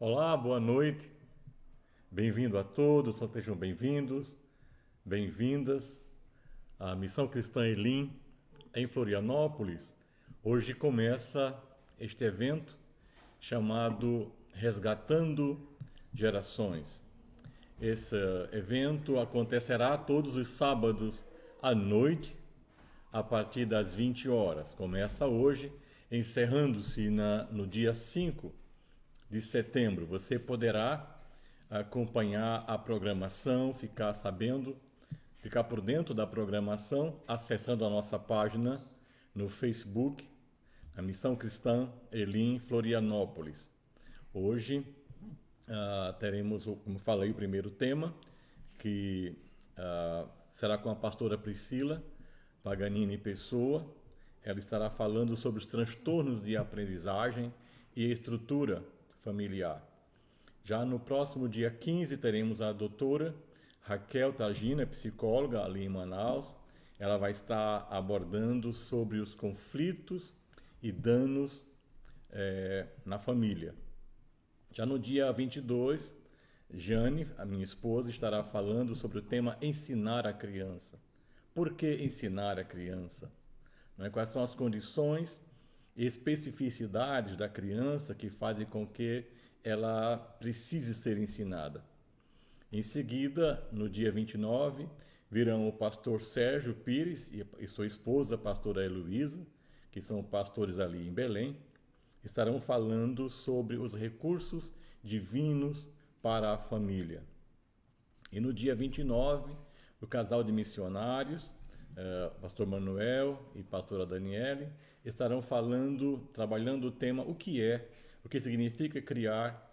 Olá, boa noite. Bem-vindo a todos, sejam bem-vindos, bem-vindas à Missão Cristã Elim em Florianópolis. Hoje começa este evento chamado Resgatando Gerações. Esse evento acontecerá todos os sábados à noite, a partir das 20 horas. Começa hoje, encerrando-se no dia 5 de setembro. Você poderá acompanhar a programação, ficar sabendo, ficar por dentro da programação, acessando a nossa página no Facebook, a Missão Cristã Elim Florianópolis. Hoje teremos, como falei, o primeiro tema, que será com a pastora Priscila Paganini Pessoa. Ela estará falando sobre os transtornos de aprendizagem e estrutura familiar. Já no próximo dia 15 teremos a doutora Raquel Tagina, psicóloga ali em Manaus. Ela vai estar abordando sobre os conflitos e danos na família. Já no dia 22, Jane, a minha esposa, estará falando sobre o tema ensinar a criança. Por que ensinar a criança? Não é? Quais são as condições e especificidades da criança que fazem com que ela precise ser ensinada. Em seguida, no dia 29, virão o pastor Sérgio Pires e sua esposa, a pastora Heloísa, que são pastores ali em Belém, estarão falando sobre os recursos divinos para a família. E no dia 29, o casal de missionários, pastor Manuel e pastora Daniele, estarão falando, trabalhando o tema o que significa criar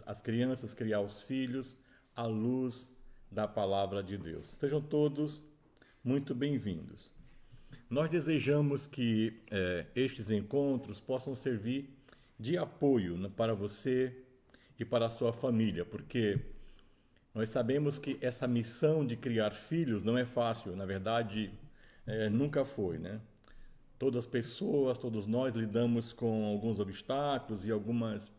as crianças, criar os filhos à luz da palavra de Deus. Sejam todos muito bem-vindos. Nós desejamos que estes encontros possam servir de apoio, né, para você e para a sua família, porque nós sabemos que essa missão de criar filhos não é fácil, na verdade, nunca foi, né? Todas as pessoas, todos nós lidamos com alguns obstáculos e algumas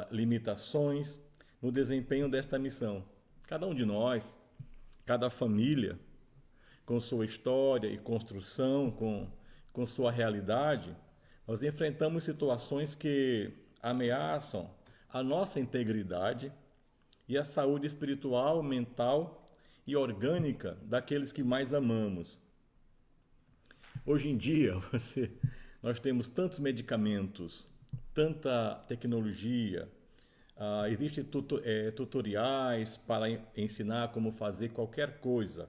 limitações no desempenho desta missão. Cada um de nós, cada família, com sua história e construção, com sua realidade, nós enfrentamos situações que ameaçam a nossa integridade e a saúde espiritual, mental e orgânica daqueles que mais amamos. Hoje em dia, nós temos tantos medicamentos, tanta tecnologia, existem tutoriais para ensinar como fazer qualquer coisa.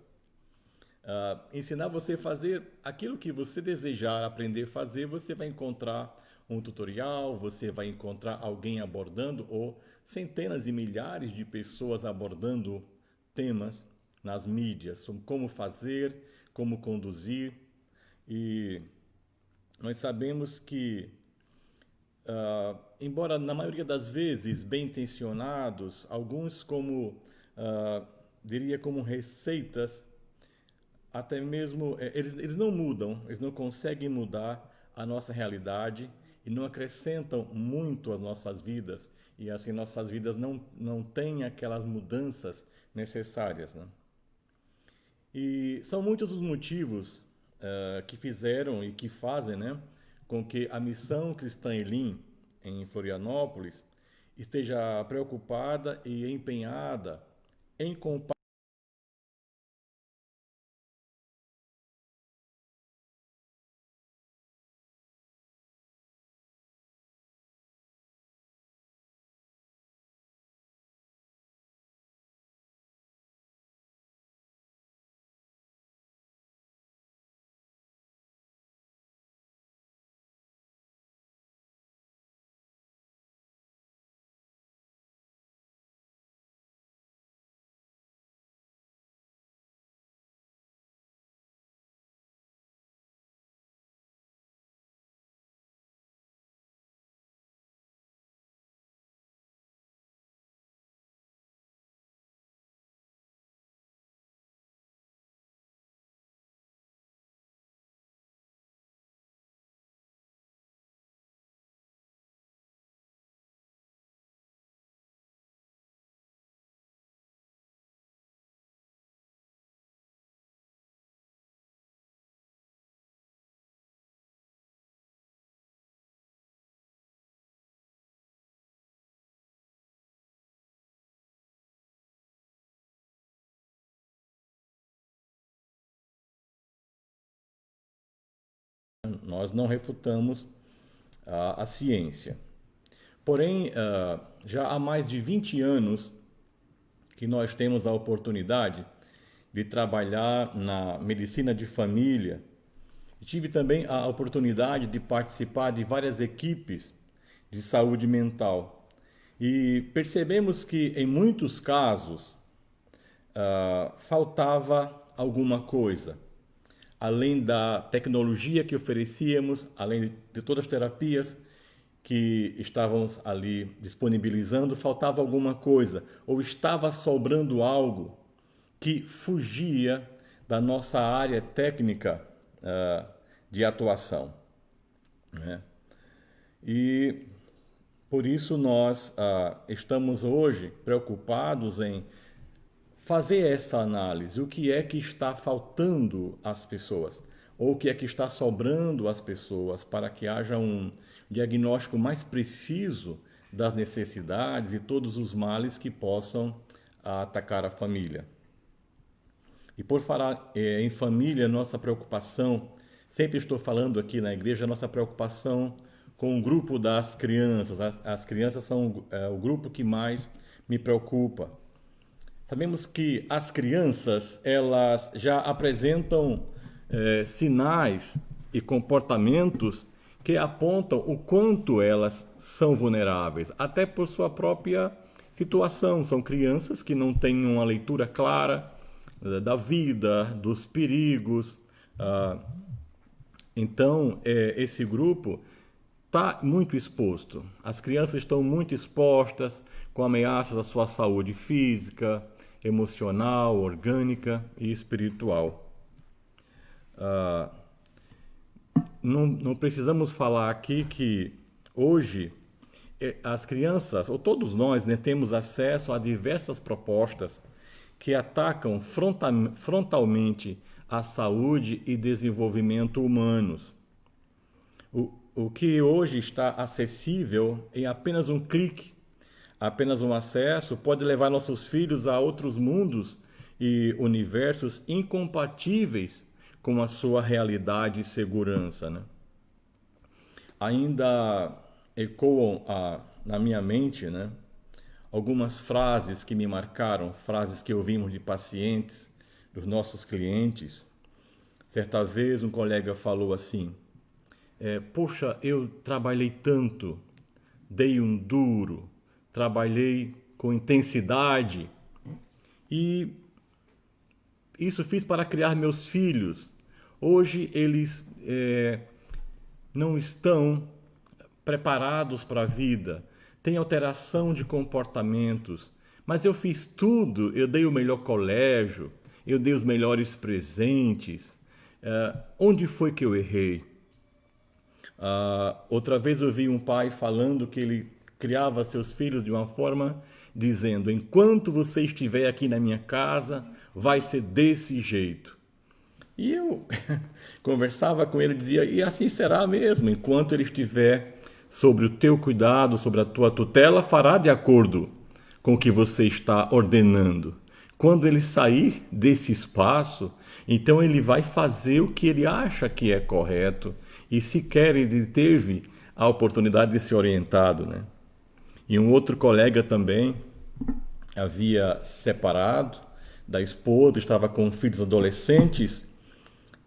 Ensinar você a fazer aquilo que você desejar aprender a fazer, você vai encontrar um tutorial, você vai encontrar alguém abordando ou centenas e milhares de pessoas abordando temas nas mídias sobre como fazer, como conduzir. E nós sabemos que, embora na maioria das vezes bem intencionados, alguns diria como receitas, até mesmo eles não mudam, eles não conseguem mudar a nossa realidade e não acrescentam muito às nossas vidas. E assim nossas vidas não têm aquelas mudanças necessárias, né? E são muitos os motivos que fizeram e que fazem, né, com que a missão cristã Elim, em Florianópolis, esteja preocupada e empenhada em compartilhar Nós não refutamos a ciência. Porém, já há mais de 20 anos que nós temos a oportunidade de trabalhar na medicina de família. Tive também a oportunidade de participar de várias equipes de saúde mental. E percebemos que, em muitos casos, faltava alguma coisa. Além da tecnologia que oferecíamos, além de todas as terapias que estávamos ali disponibilizando, faltava alguma coisa, ou estava sobrando algo que fugia da nossa área técnica de atuação, né? E por isso nós estamos hoje preocupados em fazer essa análise. O que é que está faltando às pessoas? Ou o que é que está sobrando às pessoas para que haja um diagnóstico mais preciso das necessidades e todos os males que possam atacar a família. E por falar em família, nossa preocupação, sempre estou falando aqui na igreja, nossa preocupação com o grupo das crianças. As crianças são o grupo que mais me preocupa. Sabemos que as crianças, elas já apresentam sinais e comportamentos que apontam o quanto elas são vulneráveis, até por sua própria situação. São crianças que não têm uma leitura clara da vida, dos perigos. Então, esse grupo está muito exposto. As crianças estão muito expostas com ameaças à sua saúde física, emocional, orgânica e espiritual. Não precisamos falar aqui que hoje as crianças, ou todos nós, né, temos acesso a diversas propostas que atacam frontalmente a saúde e desenvolvimento humanos. O que hoje está acessível em apenas um clique, apenas um acesso, pode levar nossos filhos a outros mundos e universos incompatíveis com a sua realidade e segurança, né? Ainda ecoam na minha mente, né, algumas frases que me marcaram, frases que ouvimos de pacientes, dos nossos clientes. Certa vez um colega falou assim: poxa, eu trabalhei tanto, dei um duro, trabalhei com intensidade e isso fiz para criar meus filhos. Hoje eles não estão preparados para a vida, têm alteração de comportamentos, mas eu fiz tudo, eu dei o melhor colégio, eu dei os melhores presentes. Onde foi que eu errei? Outra vez eu vi um pai falando que ele criava seus filhos de uma forma dizendo: enquanto você estiver aqui na minha casa, vai ser desse jeito. E eu conversava com ele e dizia: e assim será mesmo, enquanto ele estiver sobre o teu cuidado, sobre a tua tutela, fará de acordo com o que você está ordenando. Quando ele sair desse espaço, então ele vai fazer o que ele acha que é correto, e sequer ele teve a oportunidade de ser orientado, né? E um outro colega também havia separado da esposa, estava com filhos adolescentes,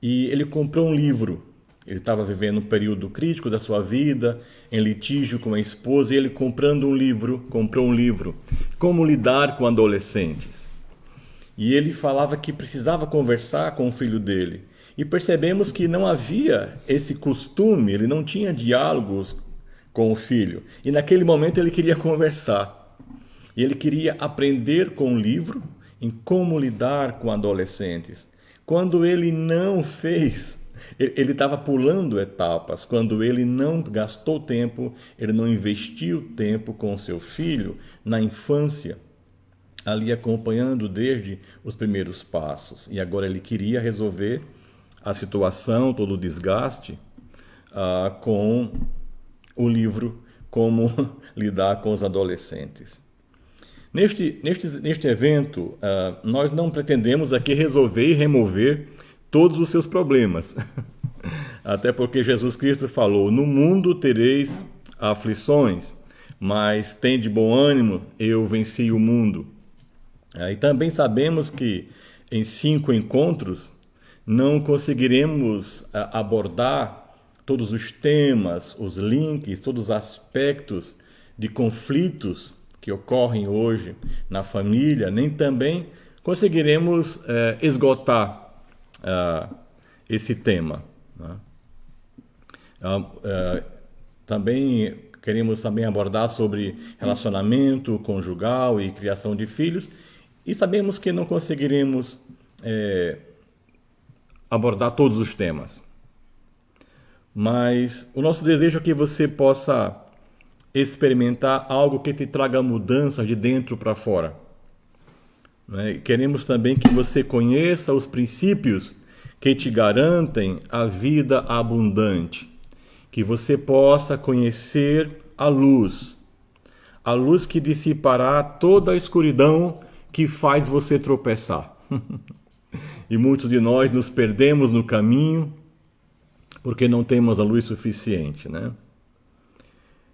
e ele comprou um livro. Ele estava vivendo um período crítico da sua vida, em litígio com a esposa, e ele comprou um livro, Como Lidar com Adolescentes. E ele falava que precisava conversar com o filho dele. E percebemos que não havia esse costume, ele não tinha diálogos com o filho. E naquele momento ele queria conversar. E ele queria aprender com o livro em como lidar com adolescentes. Quando ele não fez, ele estava pulando etapas. Quando ele não gastou tempo, ele não investiu tempo com seu filho na infância, ali acompanhando desde os primeiros passos. E agora ele queria resolver a situação, todo o desgaste, com o livro Como Lidar com os Adolescentes. Neste evento, nós não pretendemos aqui resolver e remover todos os seus problemas. Até porque Jesus Cristo falou: no mundo tereis aflições, mas tende bom ânimo, eu venci o mundo. E também sabemos que em 5 encontros não conseguiremos abordar todos os temas, os links, todos os aspectos de conflitos que ocorrem hoje na família, nem também conseguiremos esgotar esse tema, né? Também queremos abordar sobre relacionamento conjugal e criação de filhos, e sabemos que não conseguiremos abordar todos os temas. Mas o nosso desejo é que você possa experimentar algo que te traga mudança de dentro para fora, né? Queremos também que você conheça os princípios que te garantem a vida abundante, que você possa conhecer a luz que dissipará toda a escuridão que faz você tropeçar. E muitos de nós nos perdemos no caminho porque não temos a luz suficiente, né?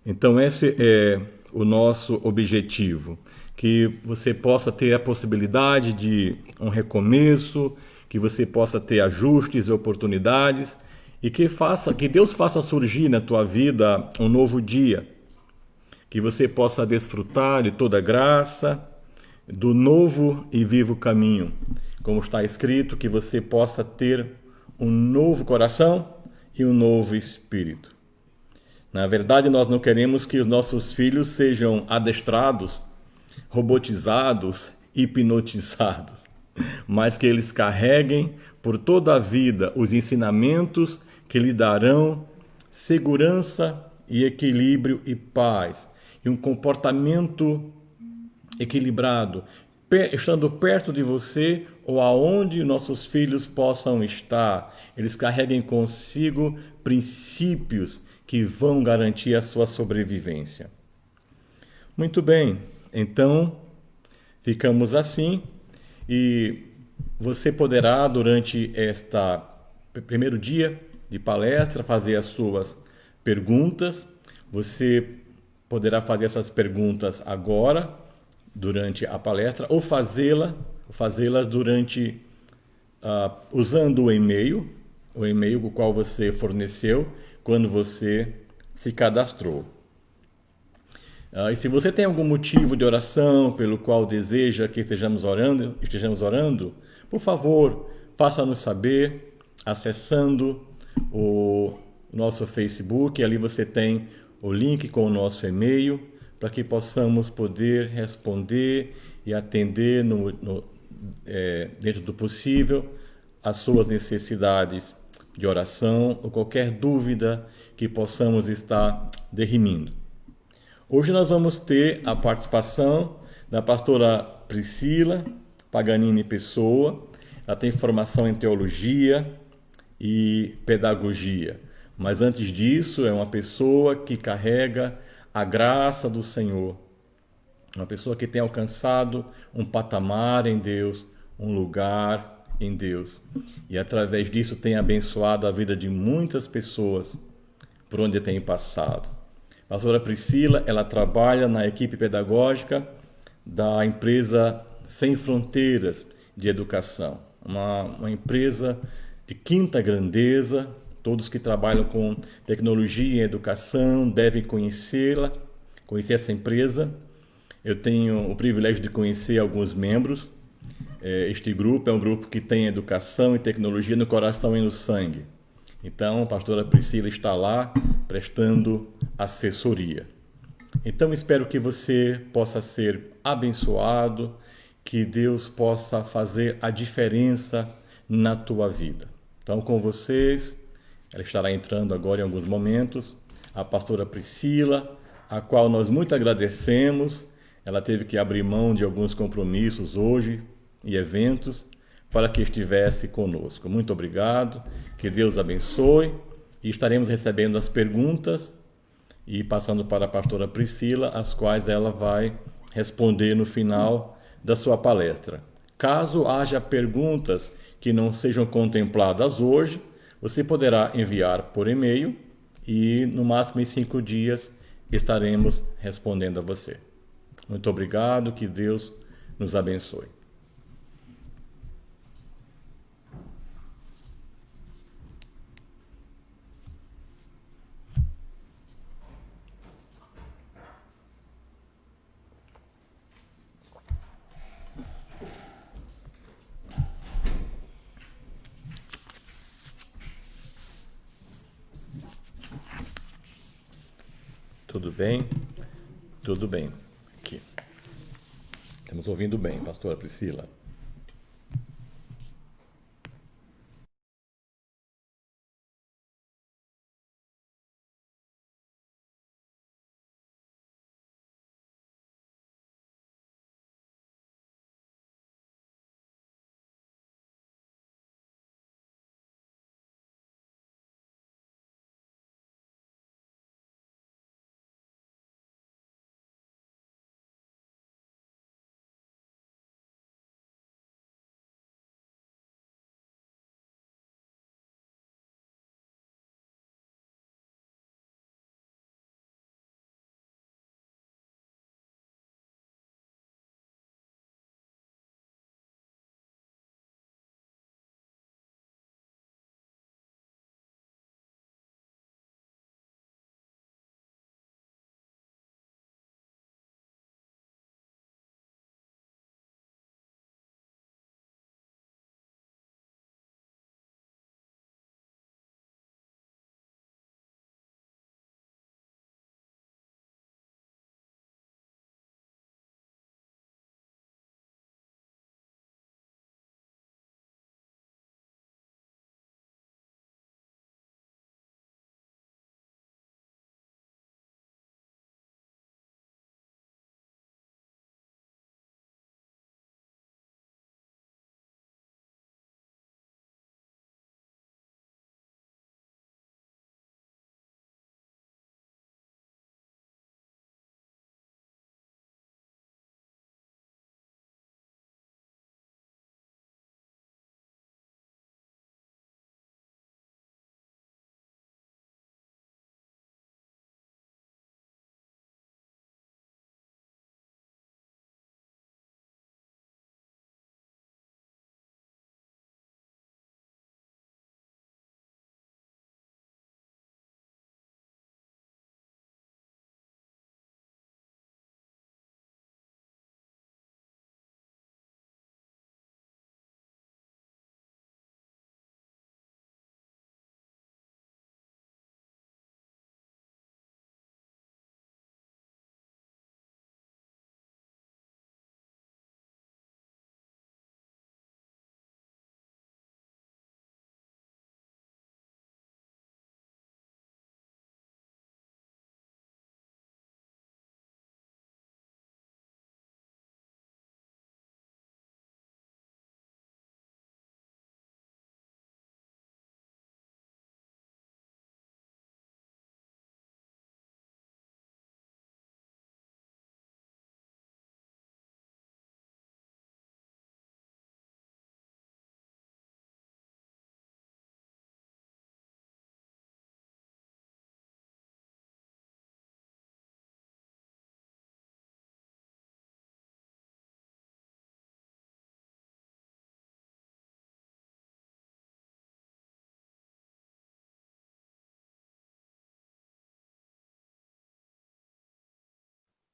Então esse é o nosso objetivo, que você possa ter a possibilidade de um recomeço, que você possa ter ajustes e oportunidades, e que Deus faça surgir na tua vida um novo dia, que você possa desfrutar de toda a graça, do novo e vivo caminho, como está escrito, que você possa ter um novo coração e um novo espírito. Na verdade, nós não queremos que os nossos filhos sejam adestrados, robotizados, hipnotizados, mas que eles carreguem por toda a vida os ensinamentos que lhe darão segurança e equilíbrio e paz, e um comportamento equilibrado, estando perto de você ou aonde nossos filhos possam estar. Eles carreguem consigo princípios que vão garantir a sua sobrevivência. Muito bem, então ficamos assim, e você poderá, durante primeiro dia de palestra, fazer as suas perguntas. Você poderá fazer essas perguntas agora, durante a palestra, ou fazê-las durante, usando o e-mail com o qual você forneceu quando você se cadastrou. E se você tem algum motivo de oração pelo qual deseja que estejamos orando, por favor, faça-nos saber acessando o nosso Facebook. Ali você tem o link com o nosso e-mail, para que possamos poder responder e atender dentro do possível as suas necessidades de oração ou qualquer dúvida que possamos estar derrimindo. Hoje nós vamos ter a participação da pastora Priscila Paganini Pessoa. Ela tem formação em teologia e pedagogia, mas antes disso é uma pessoa que carrega a graça do Senhor, uma pessoa que tem alcançado um patamar em Deus, um lugar em Deus, e através disso tem abençoado a vida de muitas pessoas por onde tem passado. A pastora Priscila, ela trabalha na equipe pedagógica da empresa Sem Fronteiras de Educação, uma empresa de quinta grandeza. Todos que trabalham com tecnologia e educação devem conhecer essa empresa. Eu tenho o privilégio de conhecer alguns membros. Este grupo é um grupo que tem educação e tecnologia no coração e no sangue. Então, a pastora Priscila está lá prestando assessoria. Então, espero que você possa ser abençoado, que Deus possa fazer a diferença na tua vida. Então, com vocês, ela estará entrando agora em alguns momentos, a pastora Priscila, a qual nós muito agradecemos. Ela teve que abrir mão de alguns compromissos hoje e eventos para que estivesse conosco. Muito obrigado, que Deus abençoe, e estaremos recebendo as perguntas e passando para a pastora Priscila, as quais ela vai responder no final da sua palestra. Caso haja perguntas que não sejam contempladas hoje, você poderá enviar por e-mail e no máximo em 5 dias estaremos respondendo a você. Muito obrigado, que Deus nos abençoe. Tudo bem? Tudo bem. Aqui. Estamos ouvindo bem, pastora Priscila.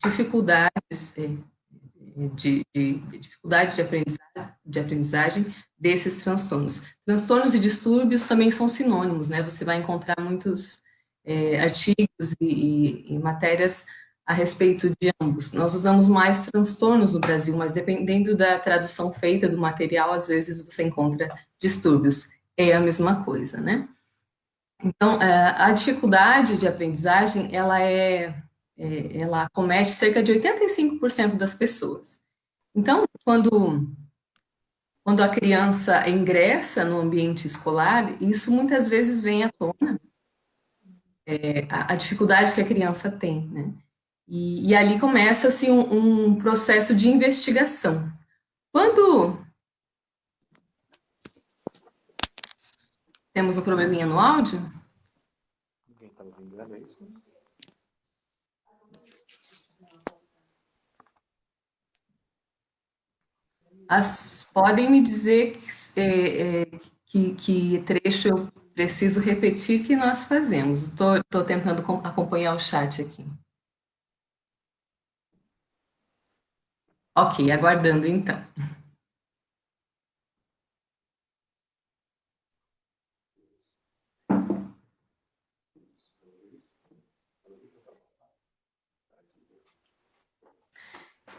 Dificuldades dificuldade de aprendizagem desses transtornos. Transtornos e distúrbios também são sinônimos, né? Você vai encontrar muitos artigos e matérias a respeito de ambos. Nós usamos mais transtornos no Brasil, mas dependendo da tradução feita do material, às vezes você encontra distúrbios. É a mesma coisa, né? Então, a dificuldade de aprendizagem, ela comete cerca de 85% das pessoas. Então, quando a criança ingressa no ambiente escolar, isso muitas vezes vem à tona, a dificuldade que a criança tem, né? E ali começa-se um processo de investigação. Quando Temos um probleminha no áudio? Ninguém está ouvindo ela, é isso? Podem me dizer que trecho eu preciso repetir que nós fazemos. Estou tentando acompanhar o chat aqui. Ok, aguardando então.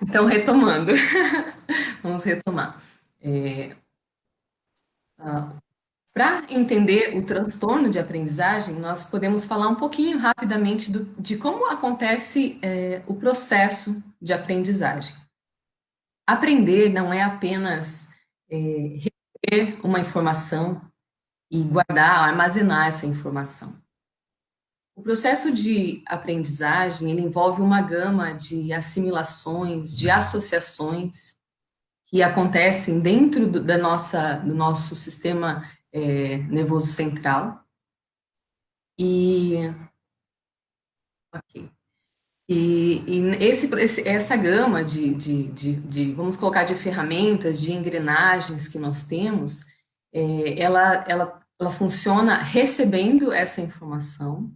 Então, retomando. Vamos retomar. Para entender o transtorno de aprendizagem, nós podemos falar um pouquinho rapidamente de como acontece o processo de aprendizagem. Aprender não é apenas receber uma informação e guardar, armazenar essa informação. O processo de aprendizagem, ele envolve uma gama de assimilações, de associações que acontecem dentro do nosso sistema nervoso central. Ok. Essa gama vamos colocar, de ferramentas, de engrenagens que nós temos, ela funciona recebendo essa informação,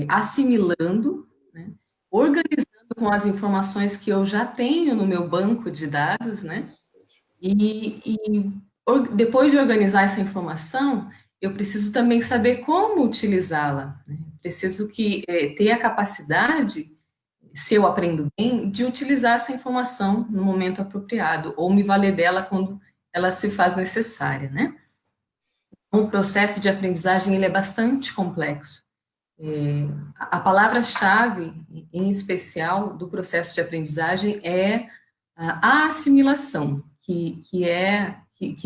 assimilando, né, organizando com as informações que eu já tenho no meu banco de dados, né, depois de organizar essa informação, eu preciso também saber como utilizá-la, né? Preciso ter a capacidade, se eu aprendo bem, de utilizar essa informação no momento apropriado, ou me valer dela quando ela se faz necessária, né? O processo de aprendizagem, ele é bastante complexo. A palavra-chave, em especial, do processo de aprendizagem é a assimilação, que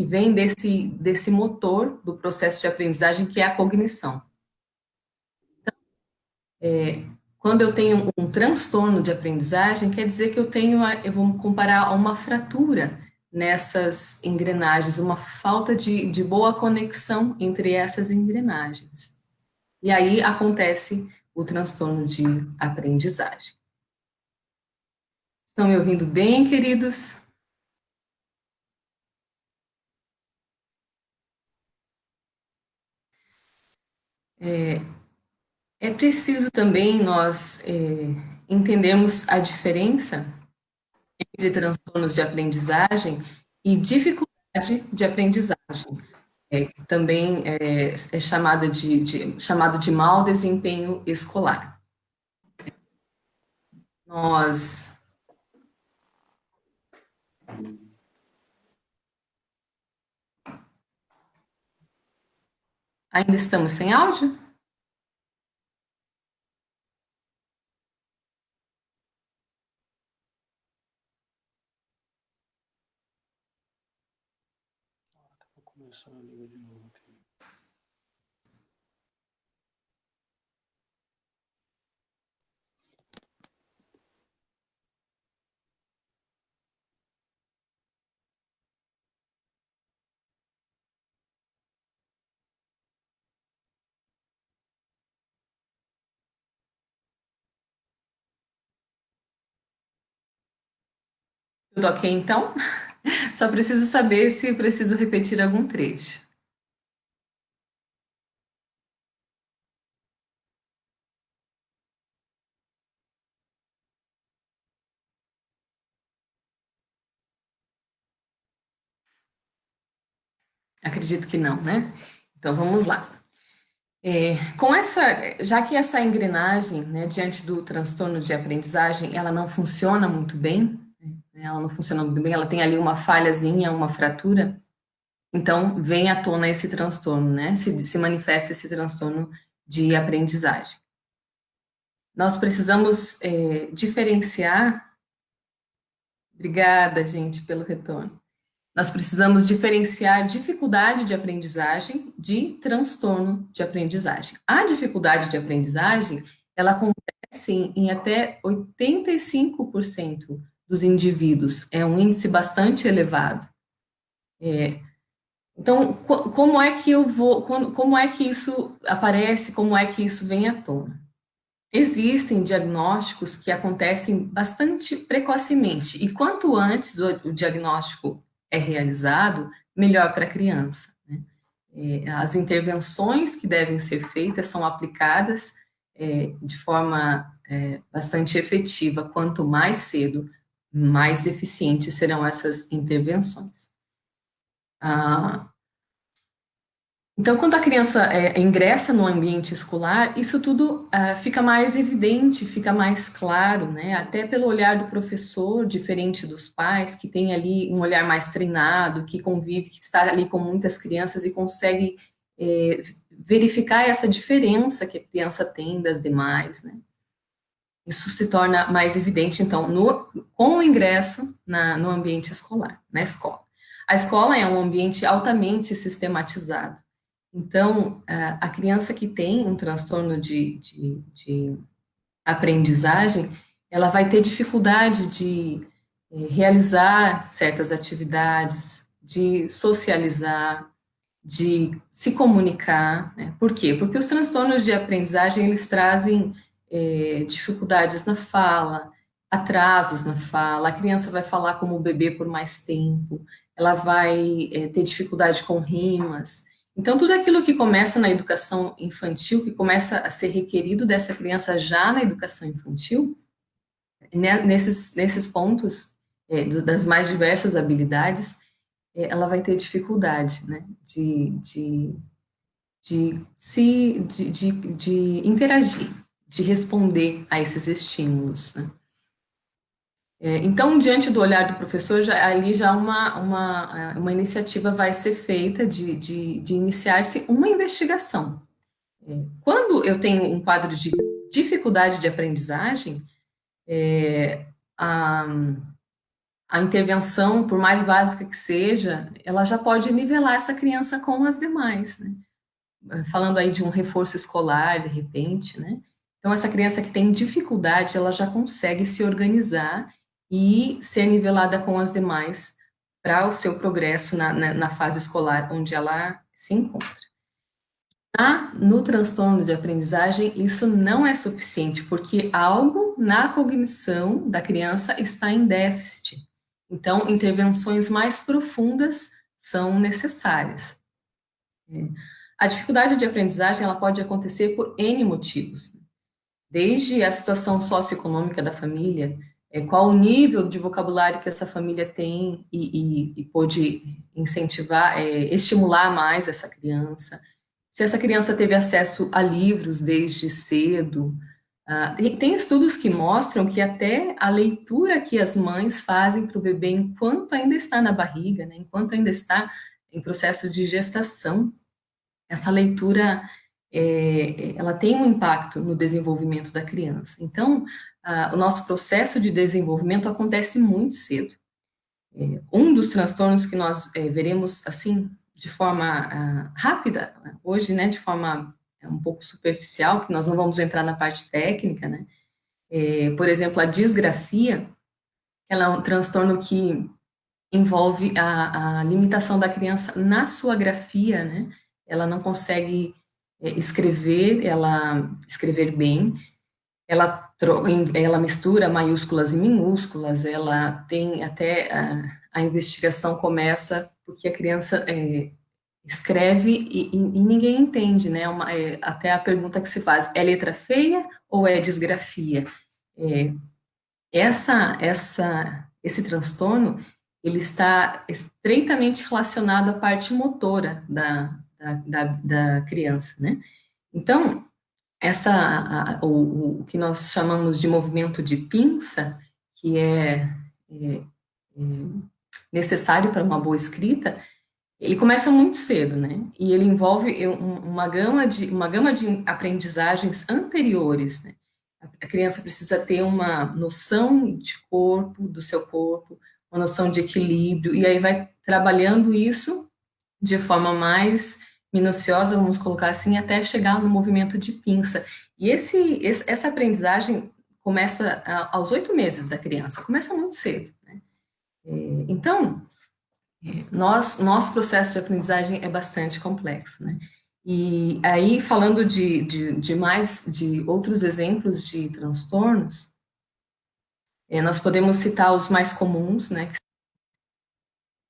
vem desse motor do processo de aprendizagem, que é a cognição. Quando eu tenho um transtorno de aprendizagem, quer dizer que eu vou comparar a uma fratura nessas engrenagens, uma falta de boa conexão entre essas engrenagens. E aí acontece o transtorno de aprendizagem. Estão me ouvindo bem, queridos? É preciso também nós entendermos a diferença entre transtornos de aprendizagem e dificuldade de aprendizagem. Também é chamado de mau desempenho escolar. Nós ainda estamos sem áudio? Vou começar a ligar de novo aqui. Tudo ok, então? Só preciso saber se preciso repetir algum trecho. Acredito que não, né? Então vamos lá. Já que essa engrenagem, né, diante do transtorno de aprendizagem, ela não funciona muito bem, né, ela tem ali uma falhazinha, uma fratura, então vem à tona esse transtorno, né? Se manifesta esse transtorno de aprendizagem. Nós precisamos diferenciar. Obrigada, gente, pelo retorno. Nós precisamos diferenciar dificuldade de aprendizagem de transtorno de aprendizagem. A dificuldade de aprendizagem, ela acontece em até 85% dos indivíduos. É um índice bastante elevado. Então, como é que como é que isso aparece, como é que isso vem à tona? Existem diagnósticos que acontecem bastante precocemente, e quanto antes o diagnóstico é realizado, melhor para a criança, né? As intervenções que devem ser feitas são aplicadas de forma bastante efetiva. Quanto mais cedo, mais eficientes serão essas intervenções. Então, quando a criança ingressa no ambiente escolar, isso tudo fica mais evidente, fica mais claro, né? Até pelo olhar do professor, diferente dos pais, que tem ali um olhar mais treinado, que convive, que está ali com muitas crianças e consegue verificar essa diferença que a criança tem das demais, né? Isso se torna mais evidente, então, com o ingresso no ambiente escolar, na escola. A escola é um ambiente altamente sistematizado. Então, a criança que tem um transtorno de aprendizagem, ela vai ter dificuldade de realizar certas atividades, de socializar, de se comunicar, né? Por quê? Porque os transtornos de aprendizagem, eles trazem dificuldades na fala, atrasos na fala, a criança vai falar como o bebê por mais tempo, ela vai ter dificuldade com rimas. Então, tudo aquilo que começa na educação infantil, que começa a ser requerido dessa criança já na educação infantil, né, nesses pontos das mais diversas habilidades, ela vai ter dificuldade, né, de interagir, de responder a esses estímulos, né. Então, diante do olhar do professor, ali já uma iniciativa vai ser feita de iniciar-se uma investigação. Quando eu tenho um quadro de dificuldade de aprendizagem, a intervenção, por mais básica que seja, ela já pode nivelar essa criança com as demais, né? Falando aí de um reforço escolar, de repente, né? Então, essa criança que tem dificuldade, ela já consegue se organizar e ser nivelada com as demais para o seu progresso na fase escolar onde ela se encontra. No transtorno de aprendizagem, isso não é suficiente, porque algo na cognição da criança está em déficit. Então, intervenções mais profundas são necessárias. A dificuldade de aprendizagem, ela pode acontecer por N motivos, desde a situação socioeconômica da família, qual o nível de vocabulário que essa família tem e pode incentivar, estimular mais essa criança, se essa criança teve acesso a livros desde cedo. Tem estudos que mostram que até a leitura que as mães fazem para o bebê enquanto ainda está na barriga, né, enquanto ainda está em processo de gestação, essa leitura ela tem um impacto no desenvolvimento da criança. Então, o nosso processo de desenvolvimento acontece muito cedo. Um dos transtornos que nós veremos, assim, de forma rápida, hoje, né, de forma um pouco superficial, que nós não vamos entrar na parte técnica, né, por exemplo, a disgrafia, ela é um transtorno que envolve a limitação da criança na sua grafia, né, ela não consegue escrever bem, ela mistura maiúsculas e minúsculas, ela tem até, a investigação começa porque a criança escreve e ninguém entende, né, até a pergunta que se faz, é letra feia ou é disgrafia? Esse transtorno, ele está estreitamente relacionado à parte motora da criança, né? Então, o que nós chamamos de movimento de pinça, que é necessário para uma boa escrita, ele começa muito cedo, né? E ele envolve uma gama de aprendizagens anteriores, né? A criança precisa ter uma noção de corpo, do seu corpo, uma noção de equilíbrio, e aí vai trabalhando isso de forma mais minuciosa, vamos colocar assim, até chegar no movimento de pinça. E essa aprendizagem começa aos 8 meses da criança, começa muito cedo, né? Então, Nosso processo de aprendizagem é bastante complexo, né? E aí, falando de outros exemplos de transtornos, nós podemos citar os mais comuns, né?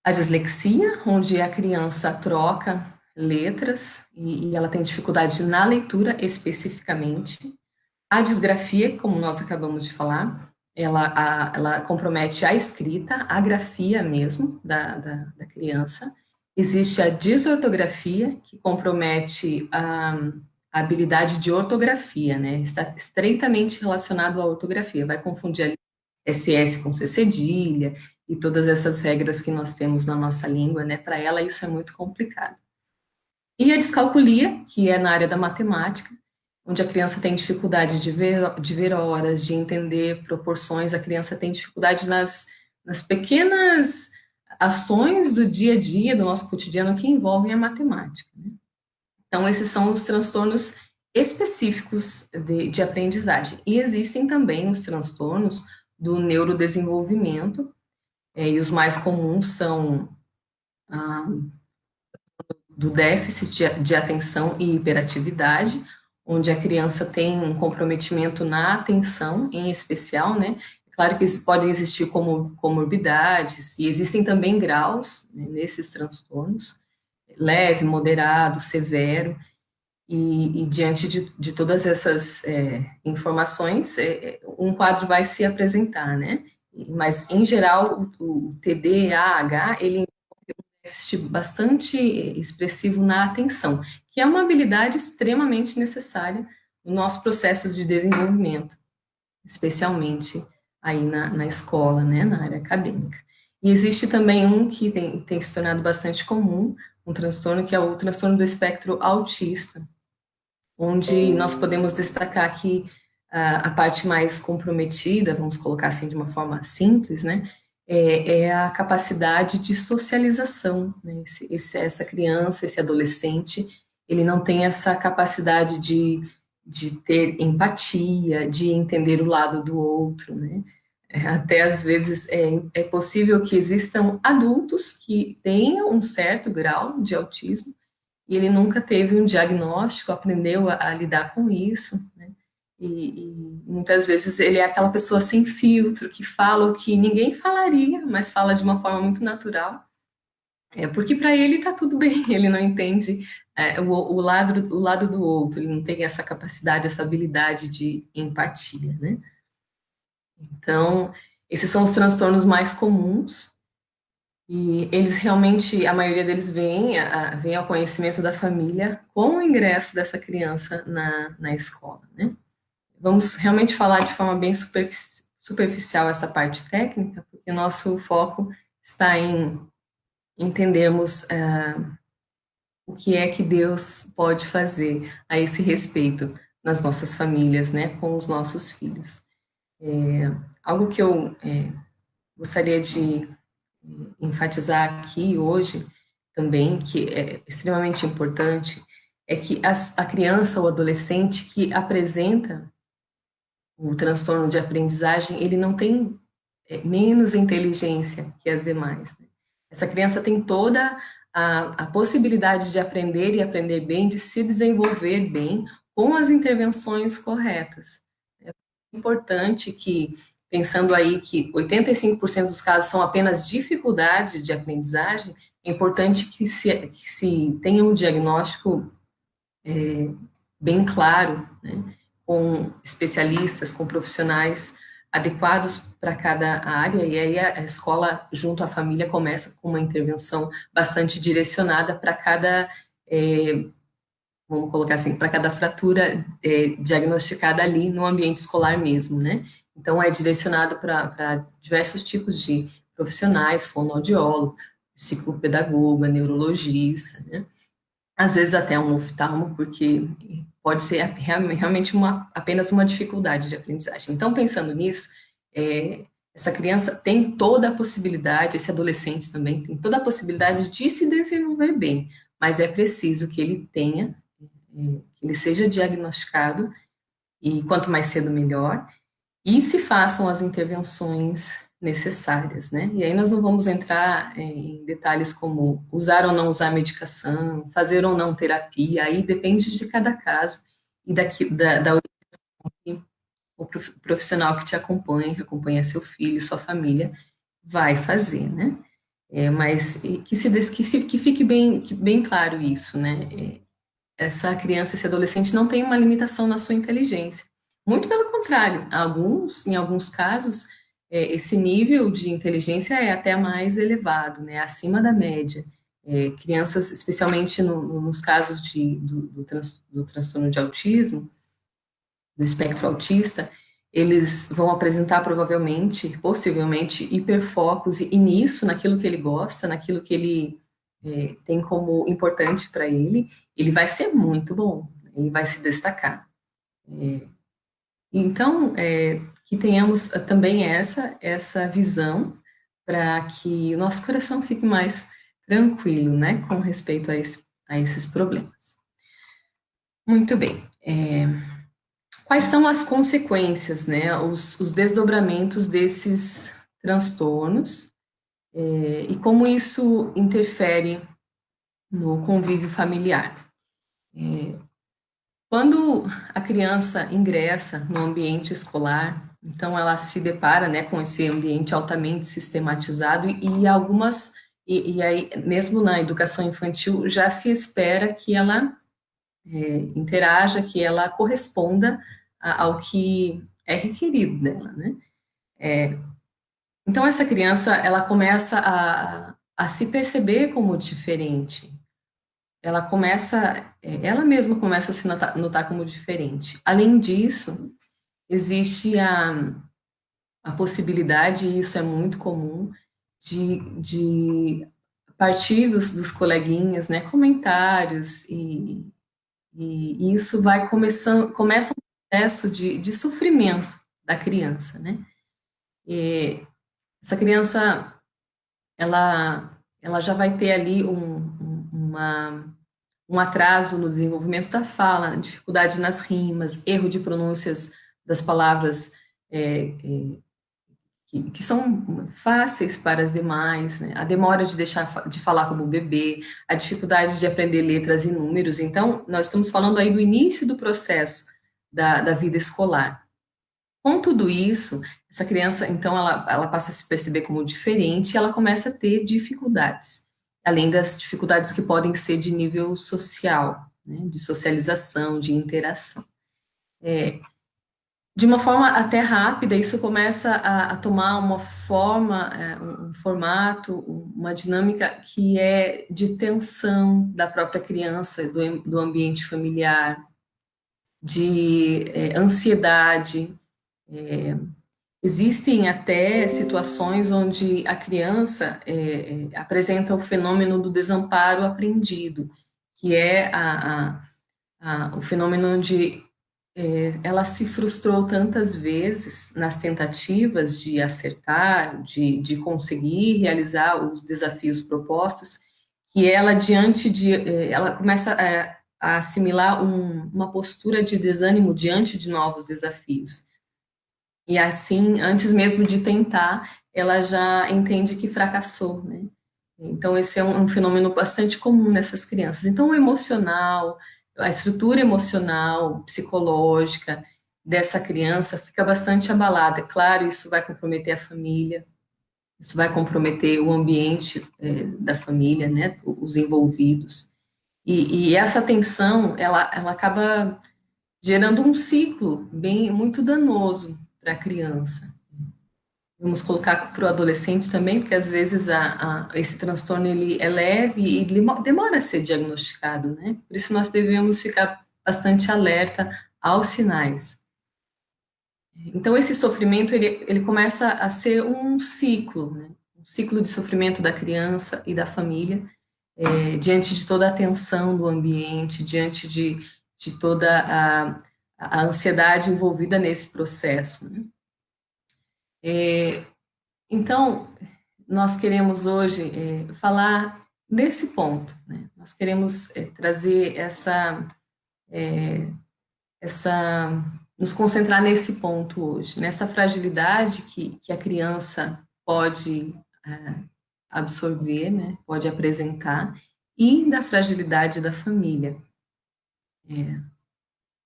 A dislexia, onde a criança troca letras e ela tem dificuldade na leitura especificamente. A disgrafia, como nós acabamos de falar, ela compromete a escrita, a grafia mesmo da criança. Existe a desortografia, que compromete a habilidade de ortografia, né? Está estreitamente relacionado à ortografia, vai confundir ali SS com C cedilha e todas essas regras que nós temos na nossa língua, né? Para ela isso é muito complicado. E a descalculia, que é na área da matemática, onde a criança tem dificuldade de ver horas, de entender proporções, a criança tem dificuldade nas pequenas ações do dia a dia, do nosso cotidiano, que envolvem a matemática. Né? Então, esses são os transtornos específicos de aprendizagem. E existem também os transtornos do neurodesenvolvimento, e os mais comuns são do déficit de atenção e hiperatividade, onde a criança tem um comprometimento na atenção, em especial, né? Claro que podem existir comorbidades, e existem também graus, né, nesses transtornos, leve, moderado, severo, e diante de todas essas informações, um quadro vai se apresentar, né? Mas, em geral, o TDAH, ele déficit bastante expressivo na atenção, que é uma habilidade extremamente necessária no nosso processo de desenvolvimento, especialmente aí na escola, né, na área acadêmica. E existe também um que tem se tornado bastante comum, um transtorno que é o transtorno do espectro autista, onde nós podemos destacar aqui a parte mais comprometida, vamos colocar assim de uma forma simples, né, é a capacidade de socialização, né, essa criança, esse adolescente, ele não tem essa capacidade de ter empatia, de entender o lado do outro, né, até às vezes é possível que existam adultos que tenham um certo grau de autismo, e ele nunca teve um diagnóstico, aprendeu a lidar com isso, né? E muitas vezes ele é aquela pessoa sem filtro, que fala o que ninguém falaria, mas fala de uma forma muito natural, porque para ele está tudo bem, ele não entende o lado do outro, ele não tem essa capacidade, essa habilidade de empatia, né? Então, esses são os transtornos mais comuns, e eles realmente, a maioria deles vem ao conhecimento da família com o ingresso dessa criança na escola, né? Vamos realmente falar de forma bem superficial essa parte técnica, porque nosso foco está em entendermos o que é que Deus pode fazer a esse respeito nas nossas famílias, né, com os nossos filhos. Algo que eu gostaria de enfatizar aqui hoje também, que é extremamente importante, é que a criança ou adolescente que apresenta o transtorno de aprendizagem, ele não tem menos inteligência que as demais. Né? Essa criança tem toda a possibilidade de aprender e aprender bem, de se desenvolver bem com as intervenções corretas. É importante que, pensando aí que 85% dos casos são apenas dificuldade de aprendizagem, é importante que se tenha um diagnóstico bem claro, né, com especialistas, com profissionais adequados para cada área, e aí a escola, junto à família, começa com uma intervenção bastante direcionada para cada, vamos colocar assim, para cada fratura diagnosticada ali no ambiente escolar mesmo, né? Então, é direcionado para diversos tipos de profissionais, fonoaudiólogo, psicopedagoga, neurologista, né? Às vezes até um oftalmo, porque pode ser realmente apenas uma dificuldade de aprendizagem. Então, pensando nisso, essa criança tem toda a possibilidade, esse adolescente também tem toda a possibilidade de se desenvolver bem, mas é preciso que ele tenha, que ele seja diagnosticado, e quanto mais cedo melhor, e se façam as intervenções necessárias, né? E aí nós não vamos entrar em detalhes como usar ou não usar medicação, fazer ou não terapia, aí depende de cada caso e da o profissional que te acompanha, que acompanha seu filho, sua família, vai fazer, né? Mas que fique bem claro isso, né? Essa criança, esse adolescente não tem uma limitação na sua inteligência. Muito pelo contrário, em alguns casos, esse nível de inteligência é até mais elevado, né? Acima da média. Crianças, especialmente nos casos do transtorno de autismo, do espectro autista, eles vão apresentar possivelmente, hiperfocos e nisso, naquilo que ele gosta, naquilo que ele tem como importante para ele vai ser muito bom, ele vai se destacar. Então, que tenhamos também essa visão para que o nosso coração fique mais tranquilo, né, com respeito a esses problemas. Muito bem. Quais são as consequências, né, os desdobramentos desses transtornos e como isso interfere no convívio familiar? Quando a criança ingressa no ambiente escolar, então ela se depara, né, com esse ambiente altamente sistematizado e aí mesmo na educação infantil já se espera que ela interaja, que ela corresponda ao que é requerido dela, né? Então essa criança ela começa a se perceber como diferente. Ela mesma começa a se notar como diferente. Além disso, existe a possibilidade, e isso é muito comum, de partir dos coleguinhas, né, comentários, e isso começa um processo de sofrimento da criança, né? E essa criança, ela já vai ter ali um atraso no desenvolvimento da fala, dificuldade nas rimas, erro de pronúncias das palavras que são fáceis para as demais, né? A demora de deixar de falar como bebê, a dificuldade de aprender letras e números. Então, nós estamos falando aí do início do processo da vida escolar. Com tudo isso, essa criança, então, ela passa a se perceber como diferente e ela começa a ter dificuldades, além das dificuldades que podem ser de nível social, né, de socialização, de interação. De uma forma até rápida, isso começa a tomar uma forma, um formato, uma dinâmica que é de tensão da própria criança, do ambiente familiar, de ansiedade. Existem até situações onde a criança apresenta o fenômeno do desamparo aprendido, que é o fenômeno onde ela se frustrou tantas vezes nas tentativas de acertar, de conseguir realizar os desafios propostos, que ela ela começa a assimilar uma postura de desânimo diante de novos desafios. E assim, antes mesmo de tentar, ela já entende que fracassou, né? Então, esse é um fenômeno bastante comum nessas crianças. Então, o emocional, a estrutura emocional, psicológica dessa criança fica bastante abalada. Claro, isso vai comprometer a família, isso vai comprometer o ambiente da família, né? Os envolvidos. E essa tensão, ela ela gerando um ciclo muito danoso para a criança. Vamos colocar para o adolescente também, porque às vezes esse transtorno ele é leve e demora a ser diagnosticado, né? Por isso nós devemos ficar bastante alerta aos sinais. Então esse sofrimento ele começa a ser um ciclo, né? Um ciclo de sofrimento da criança e da família, diante de toda a tensão do ambiente, diante de toda a ansiedade envolvida nesse processo, né? Então, nós queremos hoje falar nesse ponto, né? Nós queremos trazer nos concentrar nesse ponto hoje, nessa fragilidade que a criança pode absorver, né, pode apresentar, e da fragilidade da família.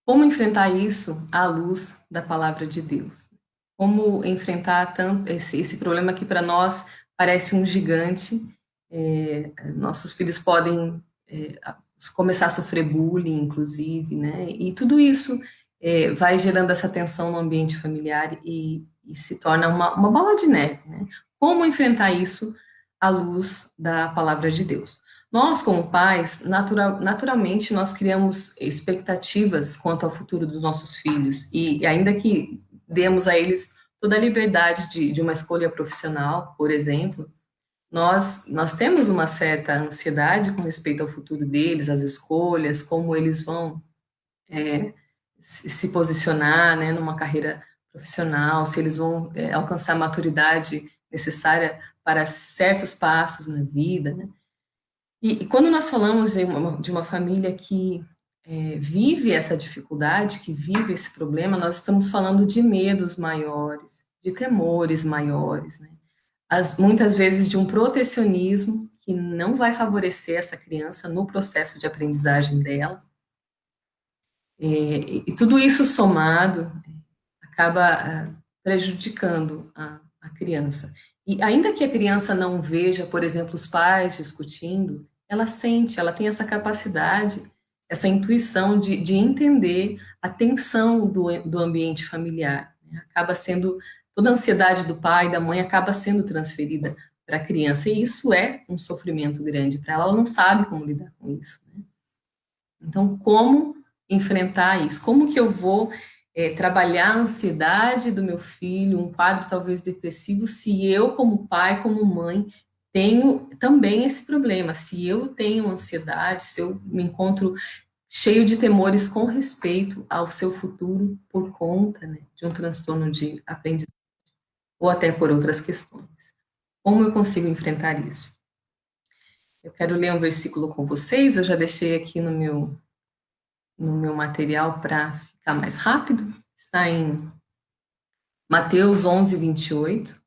Como enfrentar isso à luz da palavra de Deus? Como enfrentar tanto esse problema que para nós parece um gigante? Nossos filhos podem começar a sofrer bullying, inclusive, né? E tudo isso vai gerando essa tensão no ambiente familiar e se torna uma bola de neve, né? Como enfrentar isso à luz da palavra de Deus? Nós, como pais, naturalmente, nós criamos expectativas quanto ao futuro dos nossos filhos, e ainda que demos a eles toda a liberdade de uma escolha profissional, por exemplo, nós temos uma certa ansiedade com respeito ao futuro deles, às escolhas, como eles vão se posicionar, né, numa carreira profissional, se eles vão alcançar a maturidade necessária para certos passos na vida, né? E quando nós falamos de uma família que vive essa dificuldade, que vive esse problema, nós estamos falando de medos maiores, de temores maiores, né? Muitas vezes de um protecionismo que não vai favorecer essa criança no processo de aprendizagem dela. E tudo isso somado acaba prejudicando a criança. E ainda que a criança não veja, por exemplo, os pais discutindo, ela sente, ela tem essa capacidade, essa intuição de entender a tensão do ambiente familiar. Acaba sendo, toda a ansiedade do pai e da mãe acaba sendo transferida para a criança, e isso é um sofrimento grande para ela, ela não sabe como lidar com isso, né? Então, como enfrentar isso? Como que eu vou trabalhar a ansiedade do meu filho, um quadro talvez depressivo, se eu, como pai, como mãe, tenho também esse problema? Se eu tenho ansiedade, se eu me encontro cheio de temores com respeito ao seu futuro por conta, né, de um transtorno de aprendizagem, ou até por outras questões. Como eu consigo enfrentar isso? Eu quero ler um versículo com vocês, eu já deixei aqui no meu material para ficar mais rápido, está em Mateus 11, 28.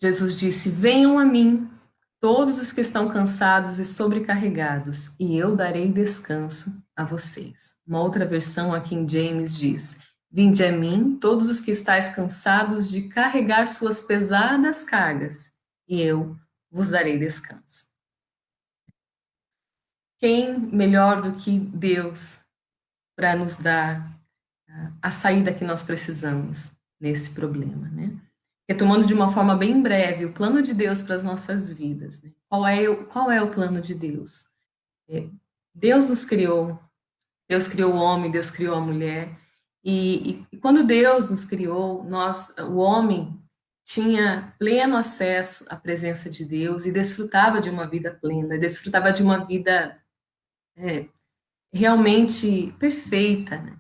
Jesus disse: venham a mim, todos os que estão cansados e sobrecarregados, e eu darei descanso a vocês. Uma outra versão, aqui em James, diz: vinde a mim, todos os que estáis cansados de carregar suas pesadas cargas, e eu vos darei descanso. Quem melhor do que Deus para nos dar a saída que nós precisamos nesse problema, né? Retomando de uma forma bem breve o plano de Deus para as nossas vidas, né? Qual é o plano de Deus? Deus nos criou, Deus criou o homem, Deus criou a mulher, e quando Deus nos criou, o homem tinha pleno acesso à presença de Deus e desfrutava de uma vida plena, desfrutava de uma vida realmente perfeita, né?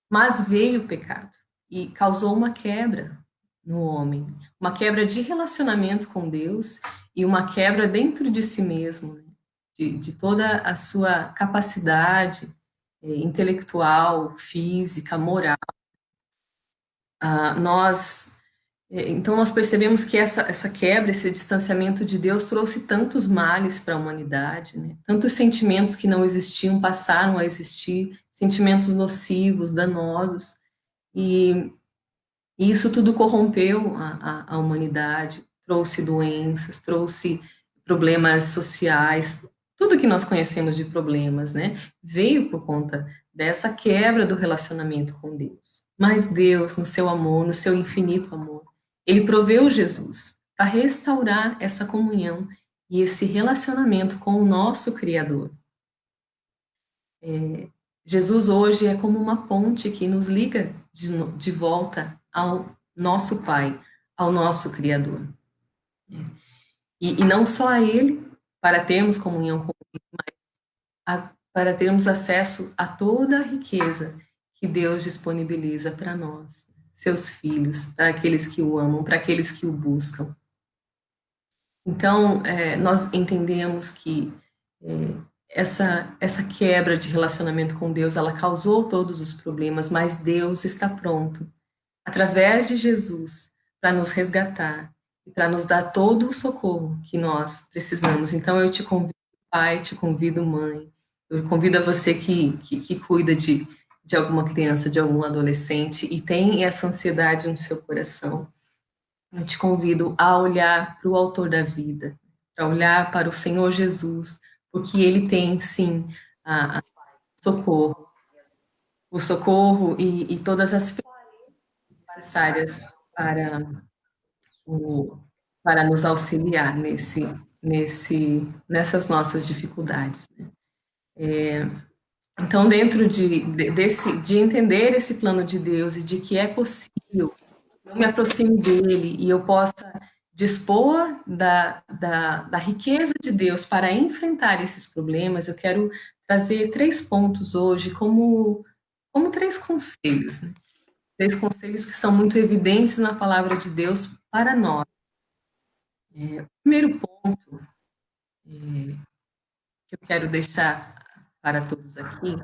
Mas veio o pecado e causou uma quebra no homem, uma quebra de relacionamento com Deus e uma quebra dentro de si mesmo, né? de toda a sua capacidade intelectual, física, moral. Então nós percebemos que essa quebra, esse distanciamento de Deus trouxe tantos males para a humanidade, né? Tantos sentimentos que não existiam passaram a existir, sentimentos nocivos, danosos, e isso tudo corrompeu a humanidade, trouxe doenças, trouxe problemas sociais, tudo que nós conhecemos de problemas, né, veio por conta dessa quebra do relacionamento com Deus. Mas Deus, no seu amor, no seu infinito amor, ele proveu Jesus para restaurar essa comunhão e esse relacionamento com o nosso Criador. Jesus hoje é como uma ponte que nos liga de volta ao nosso Pai, ao nosso Criador. E não só a Ele, para termos comunhão com Ele, mas para termos acesso a toda a riqueza que Deus disponibiliza para nós, seus filhos, para aqueles que o amam, para aqueles que o buscam. Então, nós entendemos que essa quebra de relacionamento com Deus, ela causou todos os problemas, mas Deus está pronto, através de Jesus, para nos resgatar e para nos dar todo o socorro que nós precisamos. Então, eu te convido, pai, te convido, mãe, eu convido a você que cuida de alguma criança, de algum adolescente e tem essa ansiedade no seu coração. Eu te convido a olhar para o autor da vida, para olhar para o Senhor Jesus, porque ele tem, sim, a socorro, o socorro e todas as necessárias para, o, para nos auxiliar nessas nossas dificuldades. Então, dentro de entender esse plano de Deus e de que é possível eu me aproxime dele e eu possa dispor da riqueza de Deus para enfrentar esses problemas, eu quero trazer 3 pontos hoje como 3 conselhos, né? 3 conselhos que são muito evidentes na palavra de Deus para nós. O primeiro ponto que eu quero deixar para todos aqui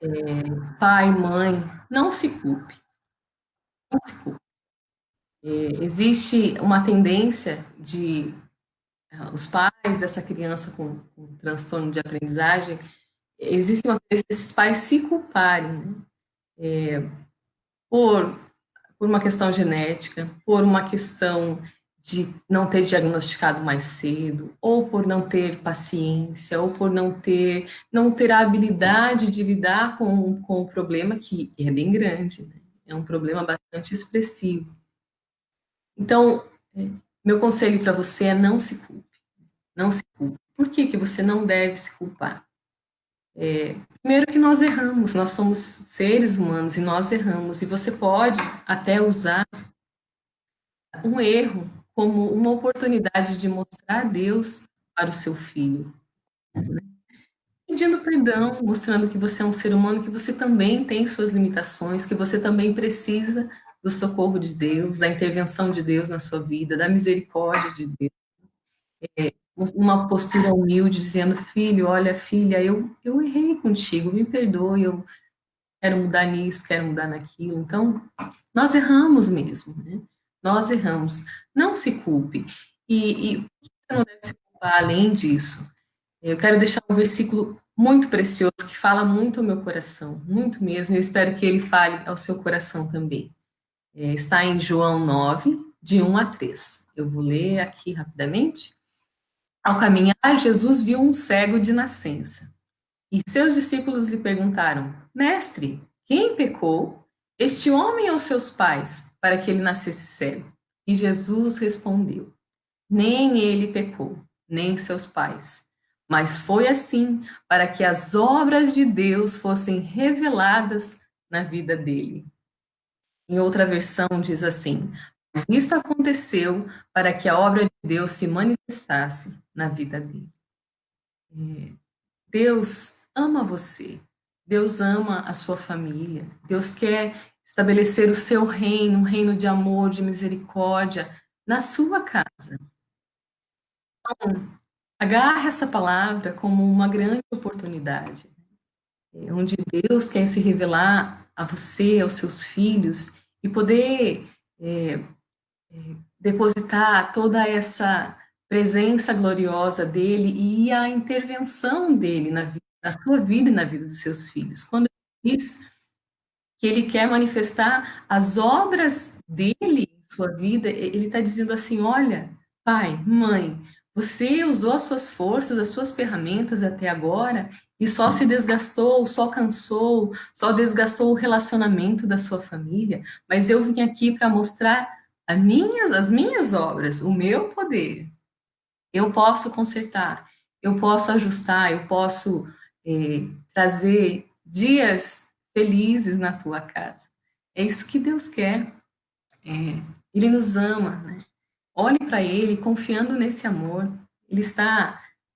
é: pai, mãe, não se culpe, não se culpe. Existe uma tendência de os pais dessa criança com transtorno de aprendizagem, existe uma tendência desses pais se culparem, né? por, por uma questão genética, por uma questão de não ter diagnosticado mais cedo, ou por não ter paciência, ou por não ter a habilidade de lidar com o problema, que é bem grande, né? É um problema bastante expressivo. Então, meu conselho para você é não se culpe. Não se culpe. Por que que você não deve se culpar? Primeiro que nós erramos, nós somos seres humanos e nós erramos, e você pode até usar um erro como uma oportunidade de mostrar Deus para o seu filho, né? Pedindo perdão, mostrando que você é um ser humano, que você também tem suas limitações, que você também precisa do socorro de Deus, da intervenção de Deus na sua vida, da misericórdia de Deus. Uma postura humilde, dizendo: filho, olha, filha, eu errei contigo, me perdoe, eu quero mudar nisso, quero mudar naquilo. Então, nós erramos mesmo, né? Nós erramos. Não se culpe. E você não deve se culpar além disso. Eu quero deixar um versículo muito precioso que fala muito ao meu coração, muito mesmo, e eu espero que ele fale ao seu coração também. Está em João 9, de 1 a 3. Eu vou ler aqui rapidamente. Ao caminhar, Jesus viu um cego de nascença. E seus discípulos lhe perguntaram: Mestre, quem pecou, este homem ou seus pais, para que ele nascesse cego? E Jesus respondeu: Nem ele pecou, nem seus pais. Mas foi assim para que as obras de Deus fossem reveladas na vida dele. Em outra versão diz assim: Mas isto aconteceu para que a obra de Deus se manifestasse na vida dele. Deus ama você. Deus ama a sua família. Deus quer estabelecer o seu reino, um reino de amor, de misericórdia na sua casa. Então, agarre essa palavra como uma grande oportunidade, onde Deus quer se revelar a você, aos seus filhos, e poder depositar toda essa presença gloriosa dele e a intervenção dele na sua vida e na vida dos seus filhos. Quando ele diz que ele quer manifestar as obras dele em sua vida, ele está dizendo assim: olha, pai, mãe, você usou as suas forças, as suas ferramentas até agora e só se desgastou, só cansou, só desgastou o relacionamento da sua família, mas eu vim aqui para mostrar as minhas obras, o meu poder. Eu posso consertar, eu posso ajustar, eu posso trazer dias felizes na tua casa. É isso que Deus quer. Ele nos ama, né? Olhe para Ele confiando nesse amor.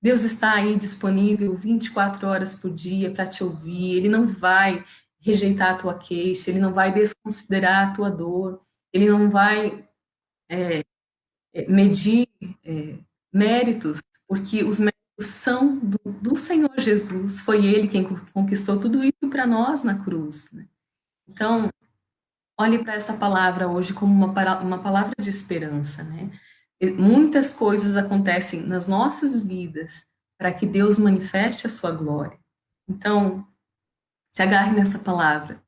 Deus está aí disponível 24 horas por dia para te ouvir. Ele não vai rejeitar a tua queixa, Ele não vai desconsiderar a tua dor, Ele não vai medir méritos, porque os méritos são do Senhor Jesus. Foi Ele quem conquistou tudo isso para nós na cruz, né? Então, olhe para essa palavra hoje como uma palavra de esperança, né? muitas coisas acontecem nas nossas vidas para que Deus manifeste a sua glória. Então, se agarre nessa palavra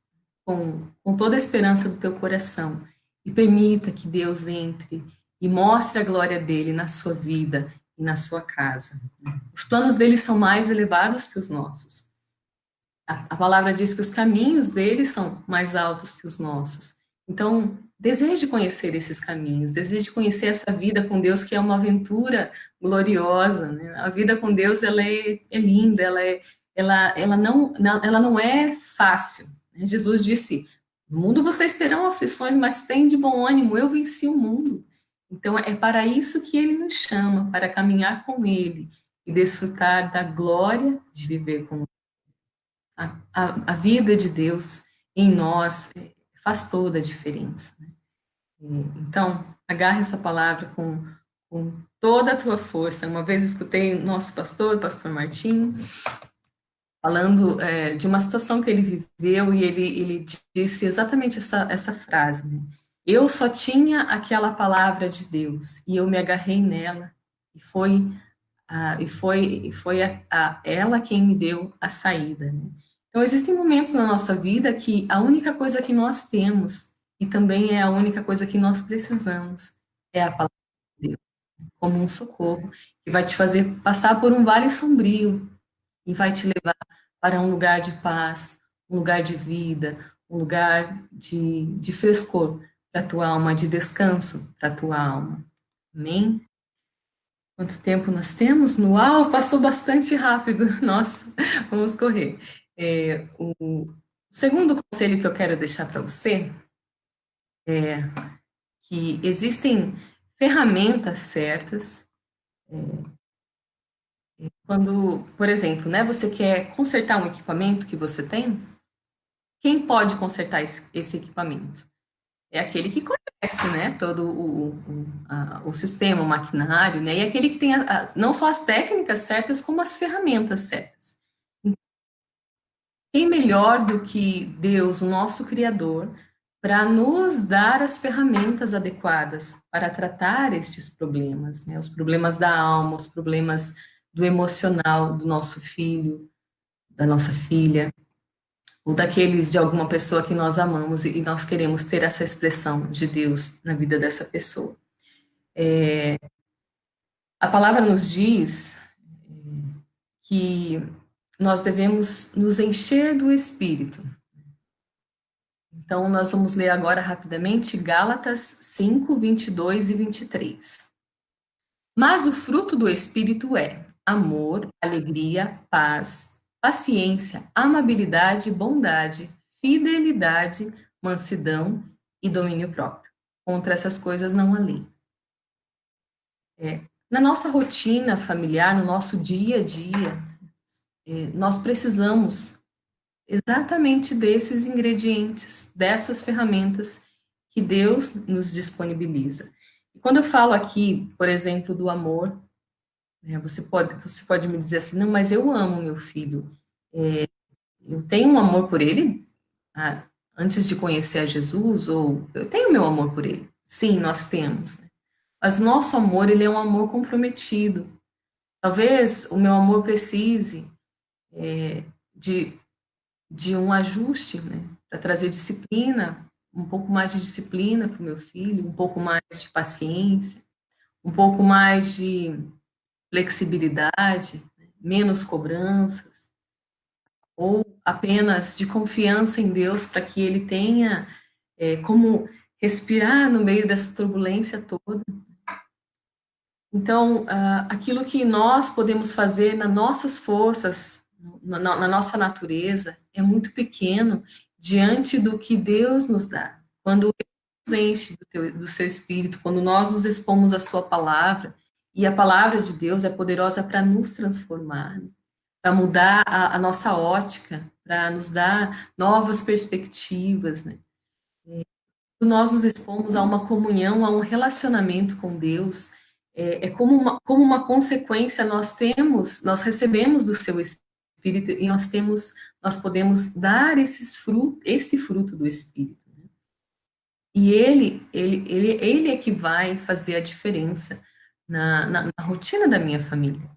com toda a esperança do teu coração e permita que Deus entre e mostre a glória dele na sua vida e na sua casa. Os planos dele são mais elevados que os nossos. A palavra diz que os caminhos dele são mais altos que os nossos. Então, deseje conhecer esses caminhos, deseje conhecer essa vida com Deus, que é uma aventura gloriosa, né? A vida com Deus, ela é linda, ela não é fácil. Né? Jesus disse, no mundo vocês terão aflições, mas tem de bom ânimo, eu venci o mundo. Então, é para isso que ele nos chama, para caminhar com ele e desfrutar da glória de viver com ele. A vida de Deus em nós faz toda a diferença. Né? Então, agarre essa palavra com toda a tua força. Uma vez escutei nosso pastor Martim, falando de uma situação que ele viveu e ele disse exatamente essa frase, né? Eu só tinha aquela palavra de Deus e eu me agarrei nela e foi ela quem me deu a saída, né? Então, existem momentos na nossa vida que a única coisa que nós temos, e também é a única coisa que nós precisamos, é a palavra de Deus, como um socorro, que vai te fazer passar por um vale sombrio e vai te levar para um lugar de paz, um lugar de vida, um lugar de frescor para a tua alma, de descanso para a tua alma. Amém? Quanto tempo nós temos? Uau, passou bastante rápido. Nossa, vamos correr. O segundo conselho que eu quero deixar para você é que existem ferramentas certas. Quando, por exemplo, né, você quer consertar um equipamento que você tem, quem pode consertar esse equipamento? É aquele que conhece, né, todo o sistema, o maquinário, né, e aquele que tem não só as técnicas certas, como as ferramentas certas. Quem melhor do que Deus, o nosso Criador, para nos dar as ferramentas adequadas para tratar estes problemas, né, os problemas da alma, os problemas do emocional do nosso filho, da nossa filha, ou daqueles de alguma pessoa que nós amamos e nós queremos ter essa expressão de Deus na vida dessa pessoa. A palavra nos diz que nós devemos nos encher do Espírito. Então, nós vamos ler agora rapidamente Gálatas 5, 22 e 23. Mas o fruto do Espírito é amor, alegria, paz, paciência, amabilidade, bondade, fidelidade, mansidão e domínio próprio. Contra essas coisas não há lei. Na nossa rotina familiar, no nosso dia a dia, nós precisamos exatamente desses ingredientes, dessas ferramentas que Deus nos disponibiliza. E quando eu falo aqui, por exemplo, do amor, você pode me dizer assim, não, mas eu amo meu filho. Eu tenho um amor por ele antes de conhecer a Jesus, ou eu tenho meu amor por ele. Sim, nós temos. Né? Mas o nosso amor, ele é um amor comprometido. Talvez o meu amor precise de um ajuste, né? Para trazer disciplina, um pouco mais de disciplina para o meu filho, um pouco mais de paciência, um pouco mais de flexibilidade, menos cobranças, ou apenas de confiança em Deus para que ele tenha como respirar no meio dessa turbulência toda. Então, aquilo que nós podemos fazer nas nossas forças, na nossa natureza, é muito pequeno diante do que Deus nos dá. Quando Ele nos enche do seu Espírito, quando nós nos expomos à sua palavra, e a palavra de Deus é poderosa para nos transformar, né? Para mudar a nossa ótica, para nos dar novas perspectivas, né? Nós nos expomos a uma comunhão, a um relacionamento com Deus, como uma consequência nós recebemos do seu Espírito e nós podemos dar esse fruto do Espírito. Né? E ele é que vai fazer a diferença na rotina da minha família.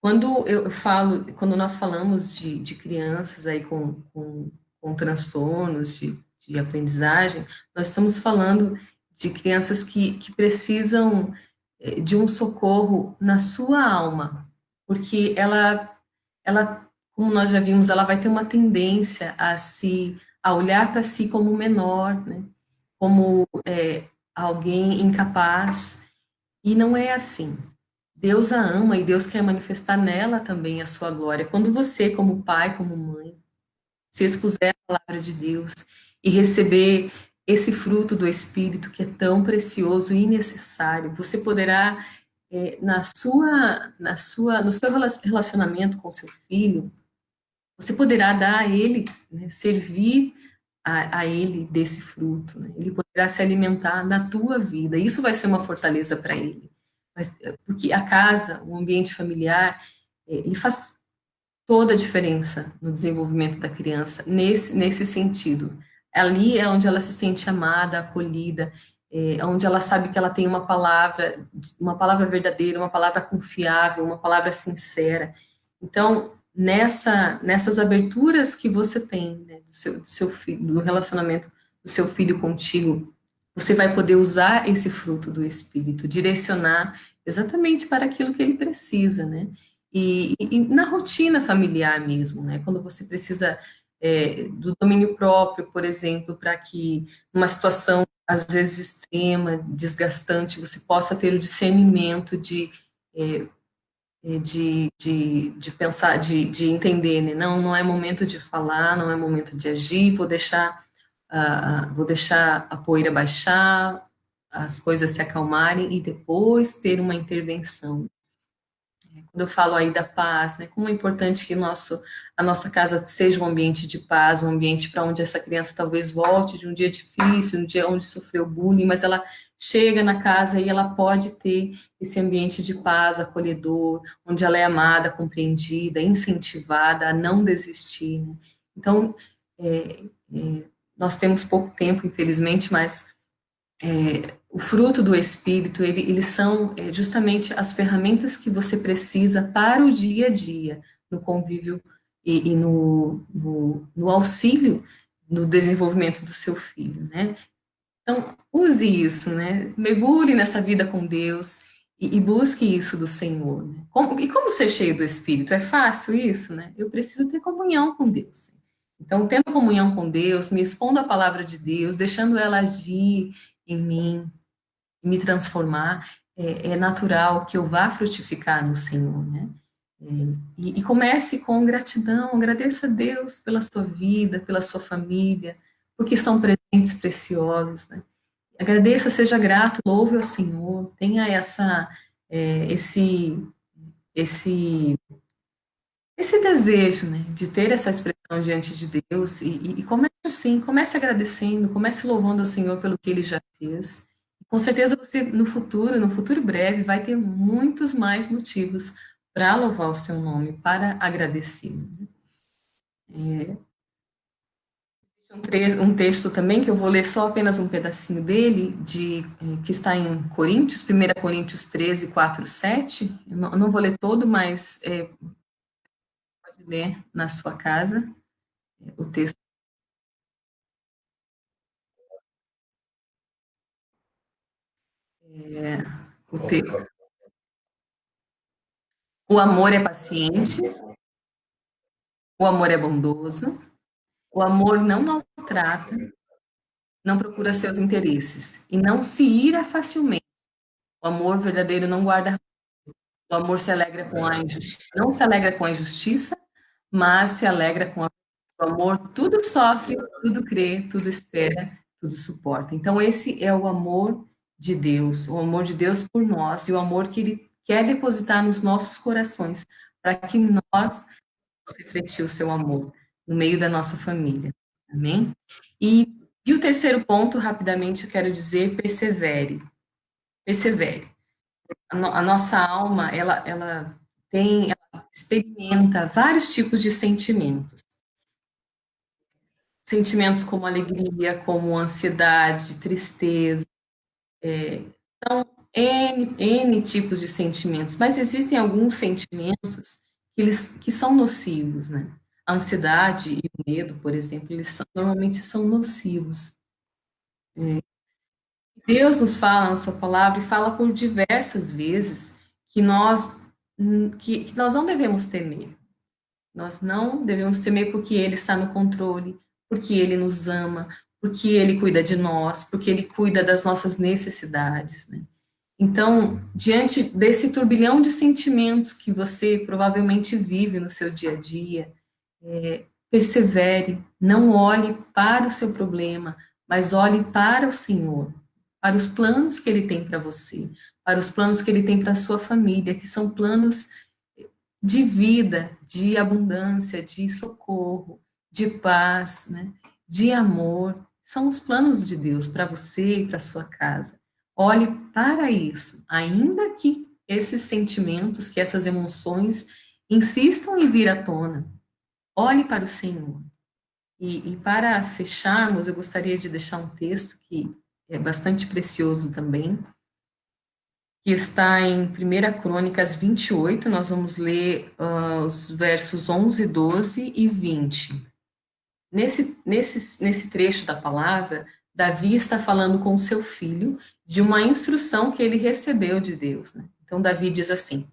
Quando nós falamos de crianças aí com transtornos de aprendizagem, nós estamos falando de crianças que precisam de um socorro na sua alma, porque ela, como nós já vimos, ela vai ter uma tendência a olhar para si como menor, né? Como alguém incapaz, e não é assim. Deus a ama e Deus quer manifestar nela também a sua glória. Quando você, como pai, como mãe, se expuser à palavra de Deus e receber esse fruto do Espírito que é tão precioso e necessário, você poderá, no seu relacionamento com seu filho, você poderá dar a ele, né, servir a ele desse fruto, né? Ele poderá se alimentar na tua vida. Isso vai ser uma fortaleza para ele. Porque a casa, o ambiente familiar, ele faz toda a diferença no desenvolvimento da criança, nesse sentido. Ali é onde ela se sente amada, acolhida, onde ela sabe que ela tem uma palavra verdadeira, uma palavra confiável, uma palavra sincera. Então, nessas aberturas que você tem, né, do seu filho, do relacionamento do seu filho contigo, você vai poder usar esse fruto do Espírito, direcionar exatamente para aquilo que ele precisa, né? E na rotina familiar mesmo, né? Quando você precisa do domínio próprio, por exemplo, para que numa situação às vezes extrema, desgastante, você possa ter o discernimento de pensar, de entender, né? Não é momento de falar, não é momento de agir, vou deixar a poeira baixar, as coisas se acalmarem e depois ter uma intervenção. Quando eu falo aí da paz, né, como é importante que a nossa casa seja um ambiente de paz, um ambiente para onde essa criança talvez volte de um dia difícil, um dia onde sofreu bullying, mas ela chega na casa e ela pode ter esse ambiente de paz, acolhedor, onde ela é amada, compreendida, incentivada a não desistir, né? Então, é, nós temos pouco tempo, infelizmente, mas o fruto do Espírito, eles são justamente as ferramentas que você precisa para o dia a dia, no convívio e no auxílio no desenvolvimento do seu filho, né? Então, use isso, né? Mergulhe nessa vida com Deus e busque isso do Senhor. Né? Como ser cheio do Espírito? É fácil isso, né? Eu preciso ter comunhão com Deus. Então, tendo comunhão com Deus, me expondo à palavra de Deus, deixando ela agir em mim, me transformar, é natural que eu vá frutificar no Senhor, né? E comece com gratidão, agradeça a Deus pela sua vida, pela sua família, porque são presentes preciosos, né? Agradeça, seja grato, louve ao Senhor, tenha esse, esse, esse desejo, né, de ter essa expressão diante de Deus e comece assim, comece agradecendo, comece louvando ao Senhor pelo que Ele já fez. Com certeza você, no futuro breve, vai ter muitos mais motivos para louvar o seu nome, para agradecê-lo. Um texto também, que eu vou ler só apenas um pedacinho dele, que está em Coríntios, 1 Coríntios 13, 4, 7. Eu não vou ler todo, mas pode ler na sua casa o texto. O, te, o amor é paciente, o amor é bondoso, o amor não maltrata, não procura seus interesses e não se ira facilmente. O amor verdadeiro não guarda. O amor se alegra com a injustiça, não se alegra com a injustiça, mas se alegra com o amor. Tudo sofre, tudo crê, tudo espera, tudo suporta. Então, esse é o amor de Deus, o amor de Deus por nós e o amor que Ele quer depositar nos nossos corações, para que nós refletir o seu amor no meio da nossa família. Amém? E o terceiro ponto, rapidamente, eu quero dizer, persevere. Persevere. A nossa alma, ela experimenta vários tipos de sentimentos. sentimentos como alegria, como ansiedade, tristeza, N tipos de sentimentos, mas existem alguns sentimentos que são nocivos, né? A ansiedade e o medo, por exemplo, normalmente são nocivos. Deus nos fala na sua palavra e fala por diversas vezes que que nós não devemos temer. Nós não devemos temer porque Ele está no controle, porque Ele nos ama, porque Ele cuida de nós, porque Ele cuida das nossas necessidades, né? Então, diante desse turbilhão de sentimentos que você provavelmente vive no seu dia a dia, persevere, não olhe para o seu problema, mas olhe para o Senhor, para os planos que Ele tem para você, para os planos que Ele tem para a sua família, que são planos de vida, de abundância, de socorro, de paz, né? De amor. São os planos de Deus para você e para sua casa. Olhe para isso, ainda que esses sentimentos, que essas emoções insistam em vir à tona. Olhe para o Senhor. E para fecharmos, eu gostaria de deixar um texto que é bastante precioso também, que está em 1 Crônicas 28, nós vamos ler os versos 11, 12 e 20. Nesse trecho da palavra, Davi está falando com o seu filho de uma instrução que ele recebeu de Deus, né? Então, Davi diz assim: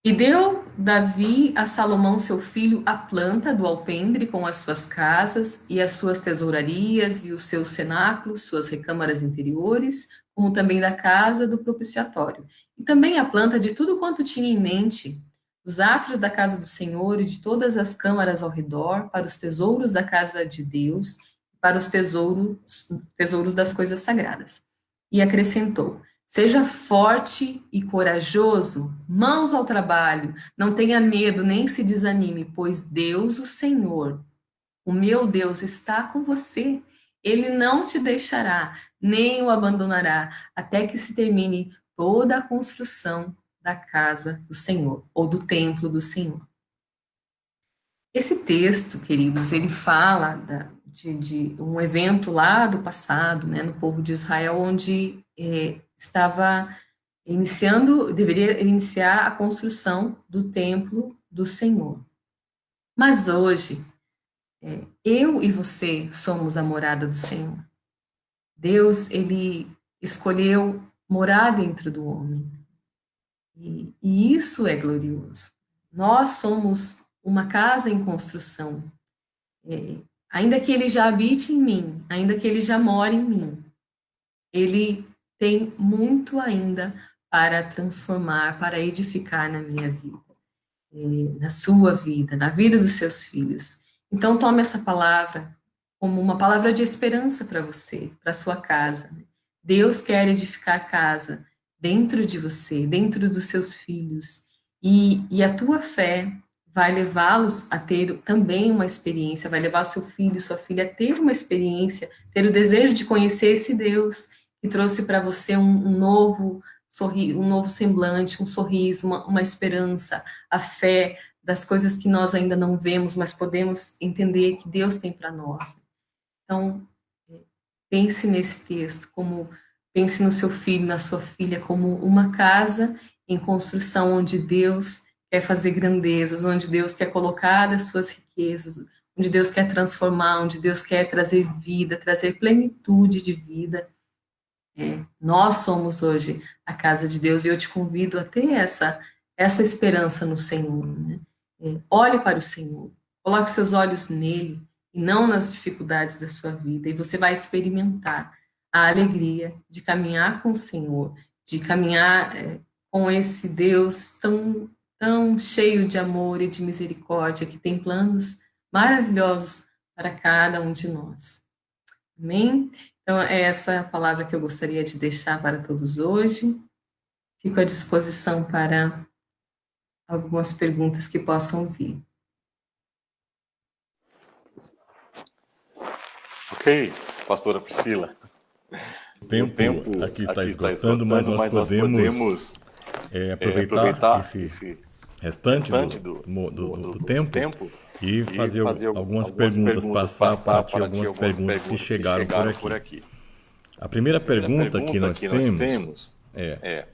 E deu Davi a Salomão, seu filho, a planta do alpendre com as suas casas e as suas tesourarias e os seus cenáculos, suas recâmaras interiores, como também da casa do propiciatório. E também a planta de tudo quanto tinha em mente, os átrios da casa do Senhor e de todas as câmaras ao redor, para os tesouros da casa de Deus, para os tesouros das coisas sagradas. E acrescentou: Seja forte e corajoso, mãos ao trabalho, não tenha medo nem se desanime, pois Deus, o Senhor, o meu Deus, está com você. Ele não te deixará, nem o abandonará, até que se termine toda a construção da casa do Senhor, ou do templo do Senhor. Esse texto, queridos, ele fala de um evento lá do passado, né, no povo de Israel, onde estava deveria iniciar a construção do templo do Senhor. Mas hoje, eu e você somos a morada do Senhor. Deus, ele escolheu morar dentro do homem. E isso é glorioso. Nós somos uma casa em construção. Ainda que ele já habite em mim, ainda que ele já more em mim, ele tem muito ainda para transformar, para edificar na minha vida, na sua vida, na vida dos seus filhos. Então, tome essa palavra como uma palavra de esperança para você, para sua casa. Deus quer edificar a casa dentro de você, dentro dos seus filhos, e a tua fé vai levá-los a ter também uma experiência, vai levar o seu filho, sua filha a ter uma experiência, ter o desejo de conhecer esse Deus que trouxe para você um novo sorriso, um novo semblante, um sorriso, uma esperança, a fé das coisas que nós ainda não vemos, mas podemos entender que Deus tem para nós. Então, pense nesse texto, pense no seu filho, na sua filha, como uma casa em construção onde Deus quer fazer grandezas, onde Deus quer colocar as suas riquezas, onde Deus quer transformar, onde Deus quer trazer vida, trazer plenitude de vida. Nós somos hoje a casa de Deus e eu te convido a ter essa esperança no Senhor, né? Olhe para o Senhor, coloque seus olhos nele e não nas dificuldades da sua vida, e você vai experimentar a alegria de caminhar com o Senhor, de caminhar com esse Deus tão cheio de amor e de misericórdia, que tem planos maravilhosos para cada um de nós. Amém? Então, é essa a palavra que eu gostaria de deixar para todos hoje. Fico à disposição para algumas perguntas que possam vir. Ok, pastora Priscila. O tempo aqui está esgotando, mas nós podemos aproveitar esse restante do tempo e fazer algumas perguntas, passar para ti algumas perguntas que chegaram por aqui. A primeira pergunta que nós temos é: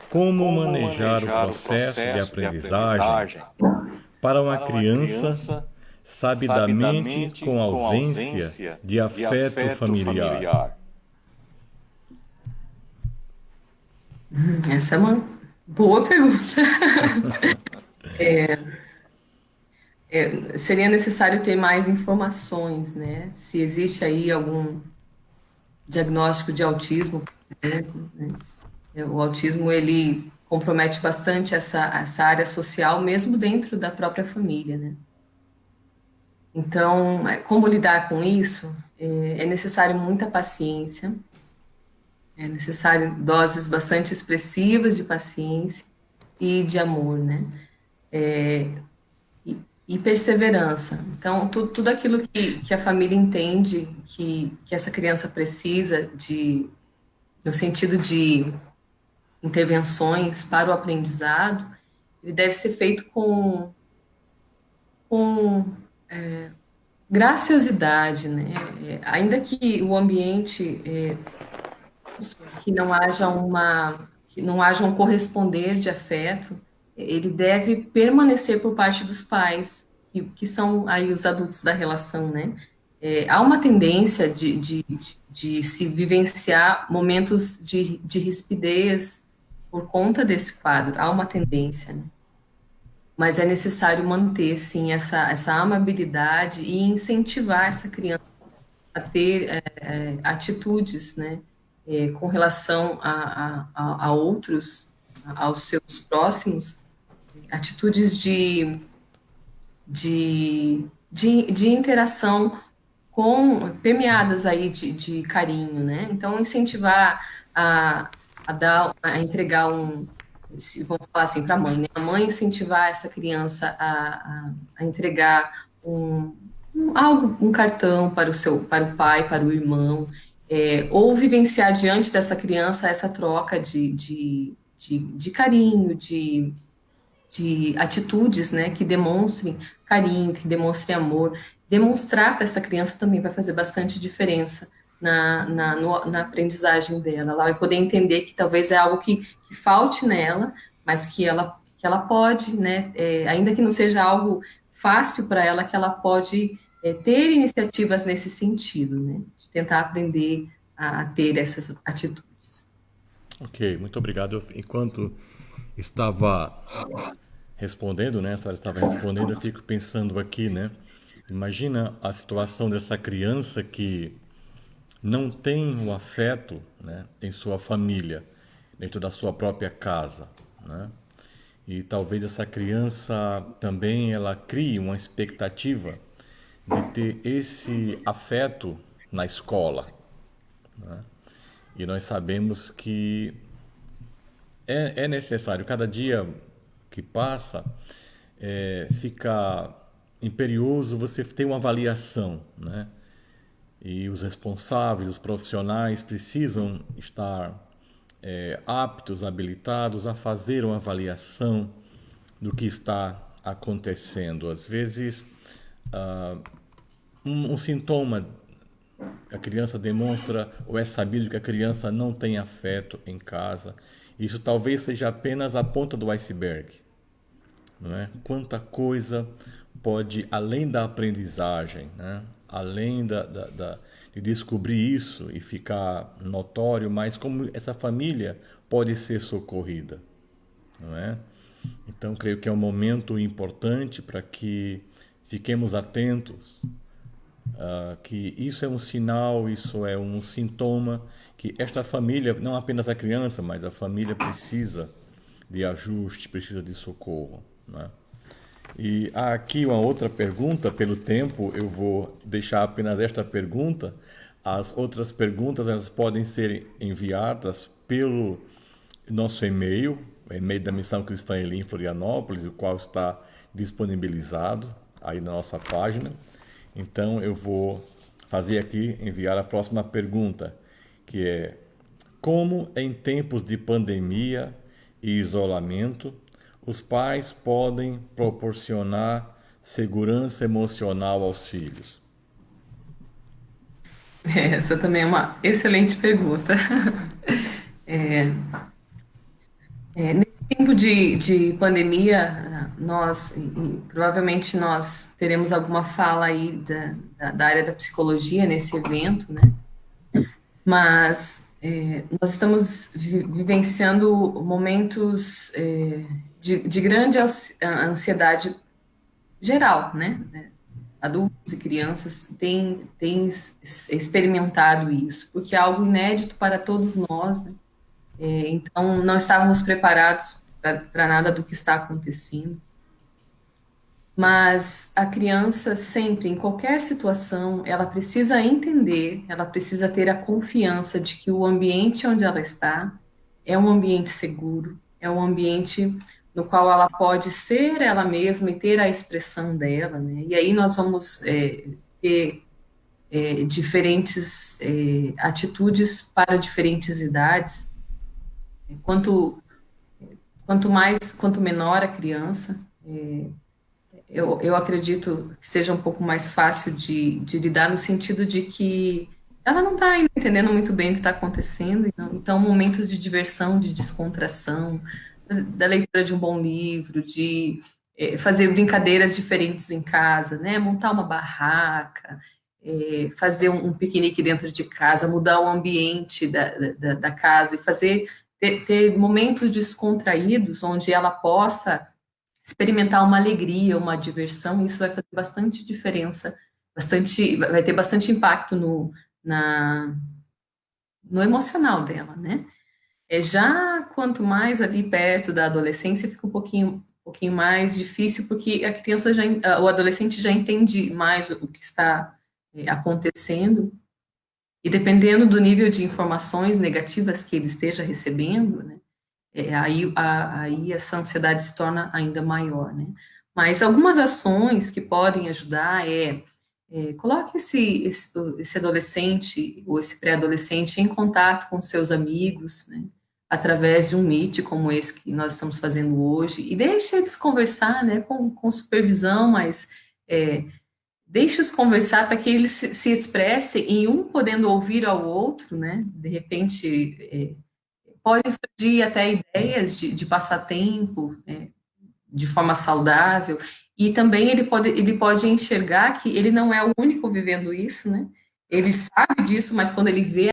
como manejar o processo de aprendizagem para uma criança sabidamente com ausência de afeto familiar? Essa é uma boa pergunta. Seria necessário ter mais informações, né? Se existe aí algum diagnóstico de autismo, por exemplo, né? O autismo, ele compromete bastante essa área social, mesmo dentro da própria família, né? Então, como lidar com isso? É necessário muita paciência, é necessário doses bastante expressivas de paciência e de amor, né? E perseverança. Então, tudo aquilo que a família entende que essa criança precisa no sentido de intervenções para o aprendizado, ele deve ser feito com graciosidade, né? Ainda que o ambiente que não haja que não haja um corresponder de afeto, ele deve permanecer por parte dos pais, que são aí os adultos da relação, né? Há uma tendência de se vivenciar momentos de rispidez por conta desse quadro, há uma tendência, né? Mas é necessário manter, sim, essa amabilidade e incentivar essa criança a ter atitudes, né, com relação a outros, aos seus próximos, atitudes de interação permeadas aí de carinho, né? Então, incentivar a entregar vamos falar assim, para a mãe, né? A mãe incentivar essa criança a entregar um cartão para o pai, para o irmão, ou vivenciar diante dessa criança essa troca de carinho, de atitudes, né, que demonstrem carinho, que demonstrem amor. Demonstrar para essa criança também vai fazer bastante diferença na aprendizagem dela. Ela vai poder entender que talvez é algo que falte nela, mas que ela pode, né, ainda que não seja algo fácil para ela, que ela pode ter iniciativas nesse sentido, né, de tentar aprender a ter essas atitudes. Ok, muito obrigado. Enquanto estava respondendo, né? A senhora estava respondendo, eu fico pensando aqui, né? Imagina a situação dessa criança que não tem o afeto, né, em sua família, dentro da sua própria casa, né? E talvez essa criança também ela crie uma expectativa de ter esse afeto na escola, né? E nós sabemos que é necessário, cada dia que passa, fica imperioso você ter uma avaliação, né? E os responsáveis, os profissionais precisam estar aptos, habilitados a fazer uma avaliação do que está acontecendo. Às vezes, um sintoma a criança demonstra ou é sabido que a criança não tem afeto em casa. Isso talvez seja apenas a ponta do iceberg, não é? Quanta coisa pode, além da aprendizagem, né? Além de descobrir isso e ficar notório, mas como essa família pode ser socorrida, não é? Então, creio que é um momento importante para que fiquemos atentos, que isso é um sinal, isso é um sintoma que esta família, não apenas a criança, mas a família precisa de ajuste, precisa de socorro, né? E há aqui uma outra pergunta, pelo tempo eu vou deixar apenas esta pergunta. As outras perguntas elas podem ser enviadas pelo nosso e-mail, o e-mail da Missão Cristã Elim em Florianópolis, o qual está disponibilizado aí na nossa página. Então eu vou fazer aqui, enviar a próxima pergunta, que é: como em tempos de pandemia e isolamento, os pais podem proporcionar segurança emocional aos filhos? Essa também é uma excelente pergunta. É, nesse tempo de pandemia, provavelmente nós teremos alguma fala aí da área da psicologia nesse evento, né? Mas nós estamos vivenciando momentos de grande ansiedade geral, né? Adultos e crianças têm experimentado isso, porque é algo inédito para todos nós, né? Então, não estávamos preparados para nada do que está acontecendo. Mas a criança sempre, em qualquer situação, ela precisa entender, ela precisa ter a confiança de que o ambiente onde ela está é um ambiente seguro, é um ambiente no qual ela pode ser ela mesma e ter a expressão dela, né? E aí nós vamos ter diferentes atitudes para diferentes idades. Quanto, quanto menor a criança, eu acredito que seja um pouco mais fácil de lidar no sentido de que ela não está entendendo muito bem o que está acontecendo, então momentos de diversão, de descontração, da leitura de um bom livro, de fazer brincadeiras diferentes em casa, né? Montar uma barraca, fazer um piquenique dentro de casa, mudar o ambiente da casa e ter momentos descontraídos onde ela possa experimentar uma alegria, uma diversão, isso vai fazer bastante diferença, vai ter bastante impacto na, no emocional dela, né? Já quanto mais ali perto da adolescência, fica um pouquinho mais difícil, porque a criança o adolescente já entende mais o que está acontecendo, e dependendo do nível de informações negativas que ele esteja recebendo, né? Aí essa ansiedade se torna ainda maior, né? Mas algumas ações que podem ajudar coloque esse adolescente ou esse pré-adolescente em contato com seus amigos, né? Através de um Meet como esse que nós estamos fazendo hoje, e deixe eles conversar, né? Com supervisão, mas deixe-os conversar para que eles se expressem e um podendo ouvir ao outro, né? De repente podem surgir até ideias de passatempo, de forma saudável, e também ele pode enxergar que ele não é o único vivendo isso, né? Ele sabe disso, mas quando ele vê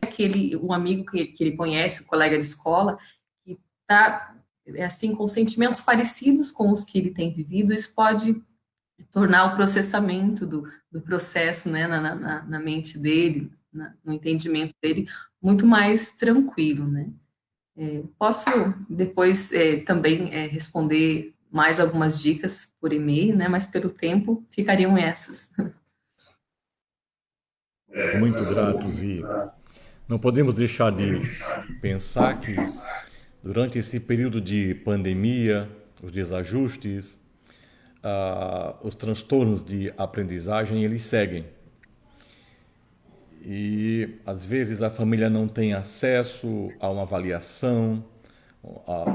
um amigo que ele conhece, um colega de escola, que está assim, com sentimentos parecidos com os que ele tem vivido, isso pode tornar o processamento do processo, né, na mente dele, no entendimento dele, muito mais tranquilo, né? Posso depois também responder mais algumas dicas por e-mail, né? Mas pelo tempo ficariam essas. Muito gratos e não podemos deixar de pensar que durante esse período de pandemia, os desajustes, os transtornos de aprendizagem, eles seguem. E às vezes a família não tem acesso a uma avaliação,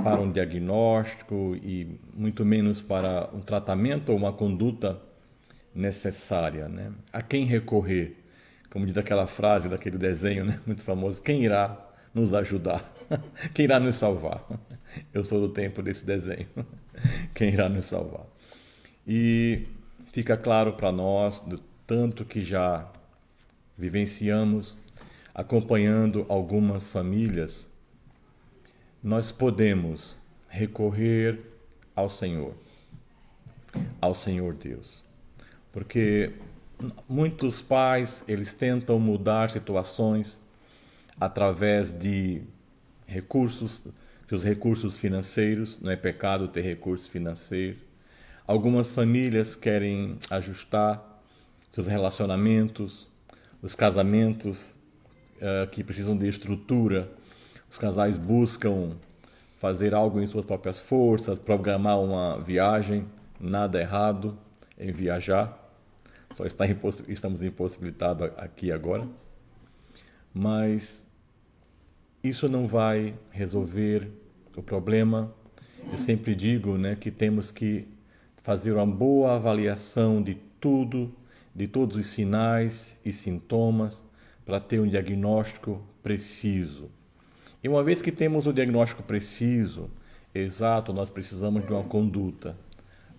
para um diagnóstico e muito menos para um tratamento ou uma conduta necessária, né? A quem recorrer? Como diz aquela frase daquele desenho, né, muito famoso, quem irá nos ajudar? Quem irá nos salvar? Eu sou do tempo desse desenho. Quem irá nos salvar? E fica claro para nós, do tanto que já vivenciamos, acompanhando algumas famílias, nós podemos recorrer ao Senhor Deus. Porque muitos pais, eles tentam mudar situações através de recursos, seus recursos financeiros, não é pecado ter recursos financeiros. Algumas famílias querem ajustar seus relacionamentos, os casamentos que precisam de estrutura. Os casais buscam fazer algo em suas próprias forças, programar uma viagem, nada errado em viajar, só estamos impossibilitados aqui agora. Mas isso não vai resolver o problema. Eu sempre digo, né, que temos que fazer uma boa avaliação de tudo, de todos os sinais e sintomas, para ter um diagnóstico preciso. E uma vez que temos o diagnóstico preciso, exato, nós precisamos de uma conduta.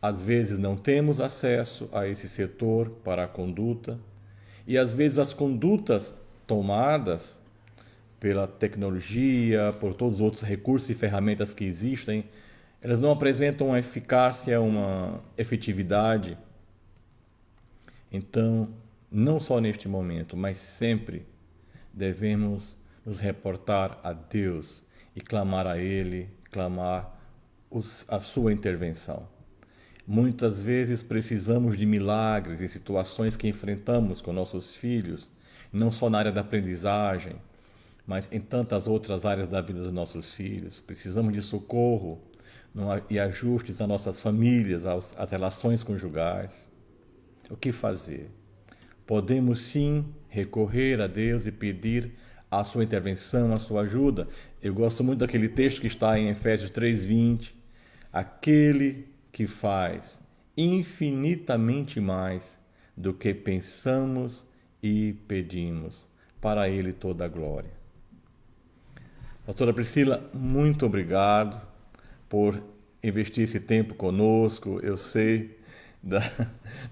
Às vezes não temos acesso a esse setor para a conduta, e às vezes as condutas tomadas pela tecnologia, por todos os outros recursos e ferramentas que existem, elas não apresentam uma eficácia, uma efetividade. Então, não só neste momento, mas sempre devemos nos reportar a Deus e clamar a Ele, clamar a sua intervenção. Muitas vezes precisamos de milagres em situações que enfrentamos com nossos filhos, não só na área da aprendizagem, mas em tantas outras áreas da vida dos nossos filhos. Precisamos de socorro e ajustes às nossas famílias, às relações conjugais. O que fazer? Podemos sim recorrer a Deus e pedir a sua intervenção, a sua ajuda. Eu gosto muito daquele texto que está em Efésios 3:20. Aquele que faz infinitamente mais do que pensamos e pedimos. Para Ele toda a glória. Pastora Priscila, muito obrigado por investir esse tempo conosco. Eu sei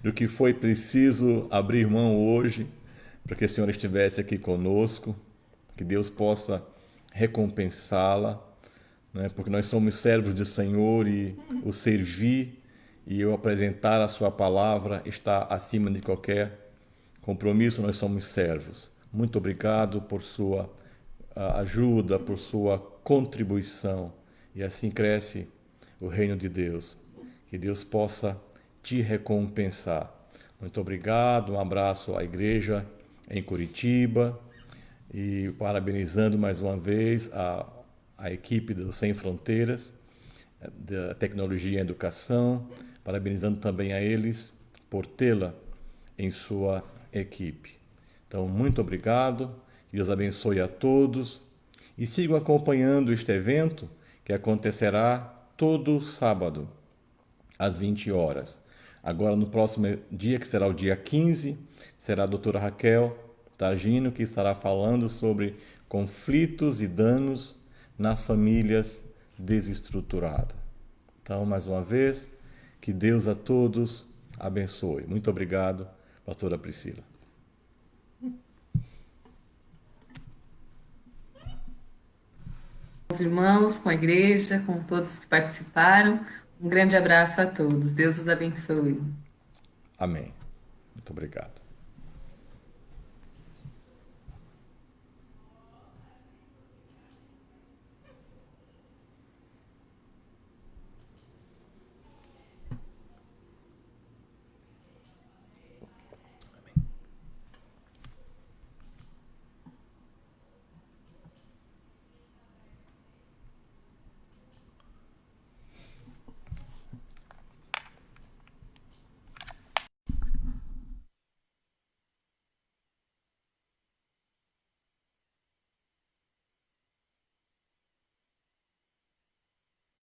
do que foi preciso abrir mão hoje para que a senhora estivesse aqui conosco, que Deus possa recompensá-la, né? Porque nós somos servos do Senhor e o servir e eu apresentar a sua palavra está acima de qualquer compromisso, nós somos servos. Muito obrigado por sua ajuda, por sua contribuição, e assim cresce o reino de Deus. Que Deus possa te recompensar. Muito obrigado, um abraço à igreja em Curitiba e parabenizando mais uma vez a equipe do Sem Fronteiras, da Tecnologia e Educação, parabenizando também a eles por tê-la em sua equipe. Então, muito obrigado, Deus abençoe a todos e sigam acompanhando este evento que acontecerá todo sábado, às 20 horas. Agora, no próximo dia, que será o dia 15, será a doutora Raquel Targino, que estará falando sobre conflitos e danos nas famílias desestruturadas. Então, mais uma vez, que Deus a todos abençoe. Muito obrigado, pastora Priscila. Com os irmãos, com a igreja, com todos que participaram, um grande abraço a todos. Deus os abençoe. Amém. Muito obrigado.